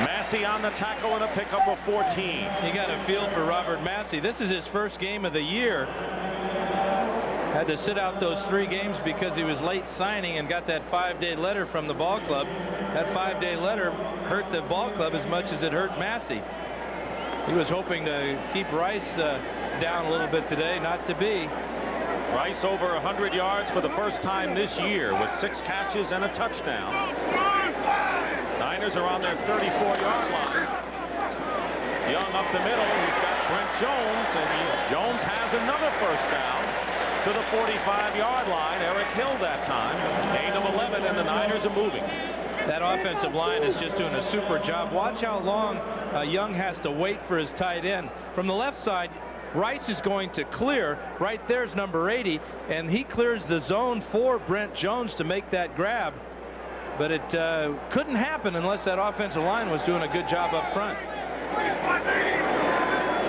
Massey on the tackle and a pickup of 14. You got a feel for Robert Massey. This is his first game of the year. Had to sit out those 3 games because he was late signing and got that 5-day letter from the ball club. That 5-day letter hurt the ball club as much as it hurt Massey. He was hoping to keep Rice down a little bit today. Not to be. Rice over 100 yards for the first time this year with 6 catches and a touchdown. Niners are on their 34-yard line. Young up the middle. He's got Brent Jones, and Jones has another 1st down to the 45-yard line. Eric Hill that time. Gain of 11, and the Niners are moving. That offensive line is just doing a super job. Watch how long Young has to wait for his tight end. From the left side, Rice is going to clear. Right there's number 80, and he clears the zone for Brent Jones to make that grab. But it couldn't happen unless that offensive line was doing a good job up front.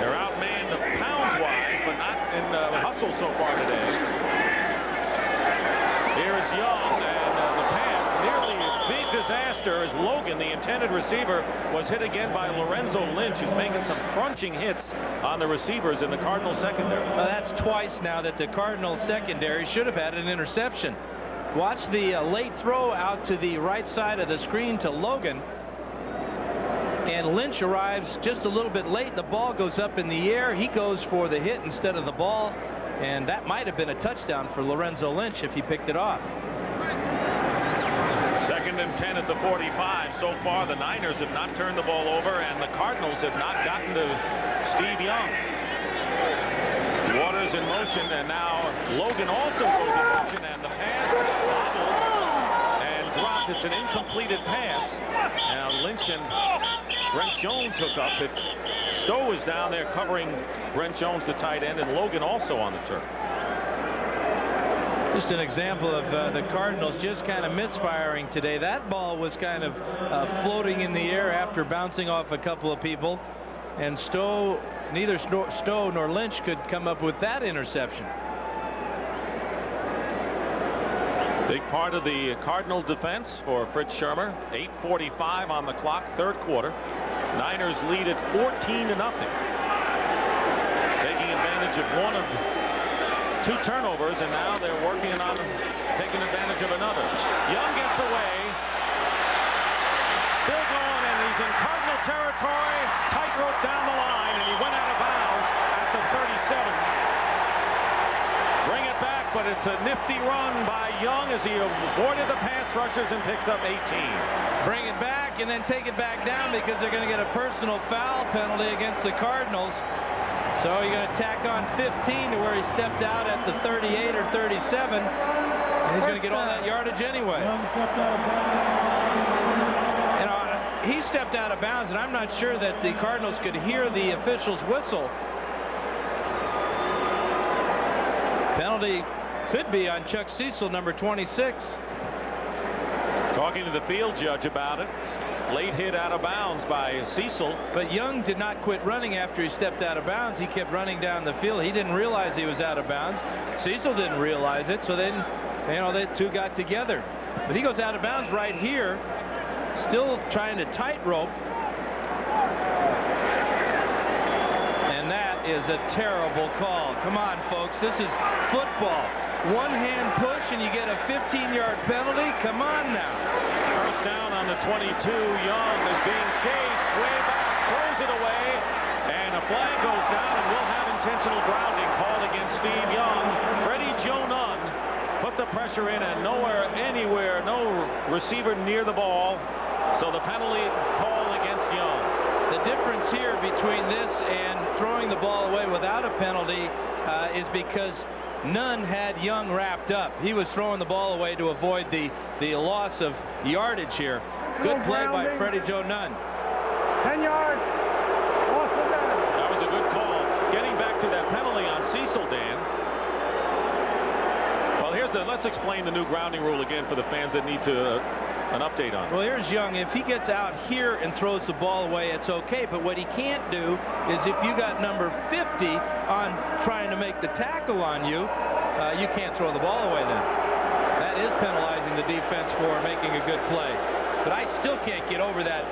They're outmanned pounds-wise, but not in hustle so far today. Here it's Young, and the pass, nearly a big disaster as Logan, the intended receiver, was hit again by Lorenzo Lynch, who's making some crunching hits on the receivers in the Cardinals secondary. Well, that's twice now that the Cardinals secondary should have had an interception. Watch the late throw out to the right side of the screen to Logan. and Lynch arrives just a little bit late. The ball goes up in the air. He goes for the hit instead of the ball, and that might have been a touchdown for Lorenzo Lynch if he picked it off. 2nd and 10 at the 45. So far, the Niners have not turned the ball over, and the Cardinals have not gotten to Steve Young. Waters in motion, and now Logan also goes in motion, and the pass bobbled and dropped. It's an incompleted pass. Now Lynch and Brent Jones hook up. Stowe is down there covering Brent Jones, the tight end, and Logan also on the turf. Just an example of the Cardinals just kind of misfiring today. That ball was kind of floating in the air after bouncing off a couple of people, and neither Stowe nor Lynch could come up with that interception. Big part of the Cardinal defense for Fritz Shurmur. 8:45 on the clock, 3rd quarter. Niners lead at 14-0. Taking advantage of one of 2 turnovers, and now they're working on taking advantage of another. Young gets away. Still going, and he's in Cardinal territory. Tightrope down the line, and he went out of bounds at the 37. Bring it back, but it's a nifty run by Young as he avoided the pass rushers and picks up 18. Bring it back and then take it back down because they're going to get a personal foul penalty against the Cardinals. So you're going to tack on 15 to where he stepped out at the 38 or 37. And he's going to get all that yardage anyway. You know, he stepped out of bounds, and I'm not sure that the Cardinals could hear the official's whistle. Penalty could be on Chuck Cecil, number 26. Talking to the field judge about it. Late hit out of bounds by Cecil. But Young did not quit running after he stepped out of bounds. He kept running down the field. He didn't realize he was out of bounds. Cecil didn't realize it. So then, you know, the 2 got together. But he goes out of bounds right here, still trying to tightrope. And that is a terrible call. Come on, folks. This is football. One-hand push and you get a 15-yard penalty. Come on now. First down on the 22. Young is being chased way back, throws it away, and a flag goes down, and we'll have intentional grounding called against Steve Young. Freddie Joe Nunn put the pressure in, and anywhere, no receiver near the ball. So the penalty call against Young. The difference here between this and throwing the ball away without a penalty is because Nunn had Young wrapped up. He was throwing the ball away to avoid the loss of yardage here. Good play by Freddie Joe Nunn. 10 yards. That was a good call. Getting back to that penalty on Cecil, Dan. Well, let's explain the new grounding rule again for the fans that need an update on it. Well, here's Young. If he gets out here and throws the ball away, it's okay. But what he can't do is if you got number 50 on trying to make the tackle on you, you can't throw the ball away then. That is penalizing the defense for making a good play. But I still can't get over that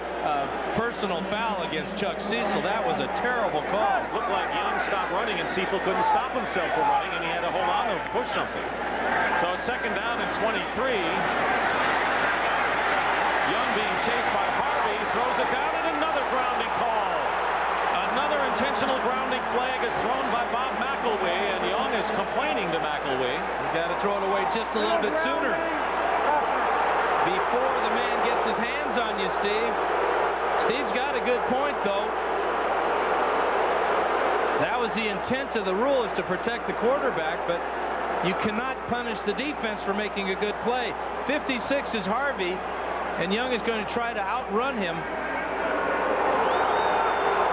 personal foul against Chuck Cecil. That was a terrible call. Looked like Young stopped running and Cecil couldn't stop himself from running, and he had to hold on to push something. So it's 2nd down and 23. Young being chased by Harvey, throws it down, and another grounding call. Another intentional grounding flag is thrown by Bob McElwee, and Young is complaining to McElwee. You got to throw it away just a little bit sooner. Before the man gets his hands on you, Steve. Steve's got a good point, though. That was the intent of the rule, is to protect the quarterback, but you cannot punish the defense for making a good play. 56 is Harvey, and Young is going to try to outrun him.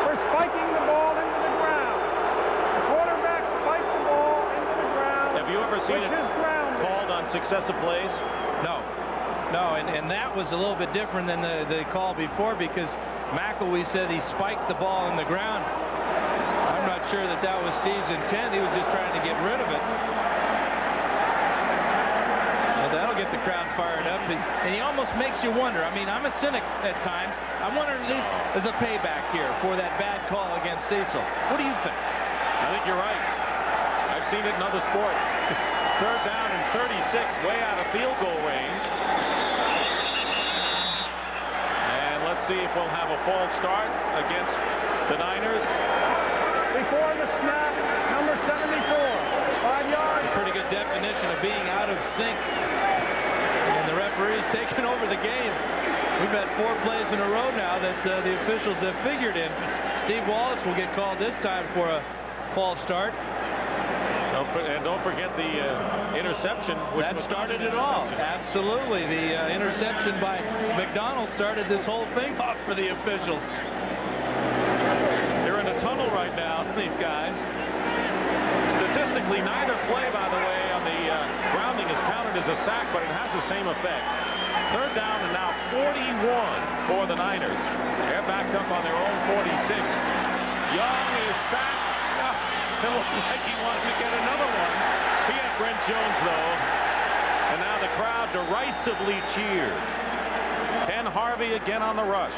We're spiking the ball into the ground. The quarterback spiked the ball into the ground. Have you ever seen it called on successive plays? No. No, and that was a little bit different than the call before, because McElwee said he spiked the ball in the ground. I'm not sure that that was Steve's intent. He was just trying to get rid of it. Well, that'll get the crowd fired up, and he almost makes you wonder. I mean, I'm a cynic at times. I'm wondering if there's a payback here for that bad call against Cecil. What do you think? I think you're right. I've seen it in other sports. 3rd down and 36, way out of field goal range. And let's see if we'll have a false start against the Niners. Before the snap, number 74, 5 yards. It's a pretty good definition of being out of sync. And the referee's taking over the game. We've had 4 plays in a row now that the officials have figured in. Steve Wallace will get called this time for a false start. And don't forget the interception. That started it all. Absolutely. The interception by McDonald started this whole thing off for the officials. They're in a tunnel right now, these guys. Statistically, neither play, by the way, on the grounding is counted as a sack, but it has the same effect. 3rd down and now 41 for the Niners. They're backed up on their own 46. Young is sacked. It looked like he wanted to get another one. He had Brent Jones, though. And now the crowd derisively cheers. Ken Harvey again on the rush.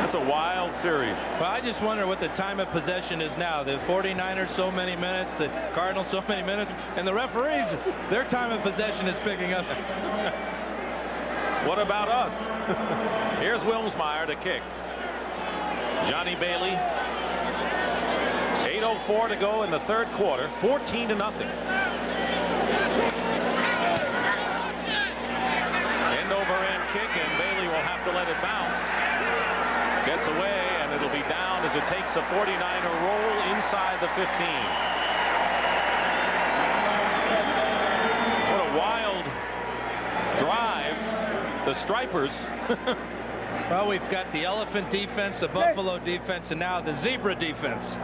That's a wild series. Well, I just wonder what the time of possession is now. The 49ers so many minutes, the Cardinals so many minutes, and the referees, their time of possession is picking up. What about us? Here's Wilmsmeyer to kick. Johnny Bailey. 8:04 to go in the 3rd quarter. 14-0. End over end kick, and Bailey will have to let it bounce. Gets away, and it'll be down as it takes a 49er roll inside the 15. What a wild drive. The Stripers. Well, we've got the elephant defense, the buffalo defense, and now the zebra defense.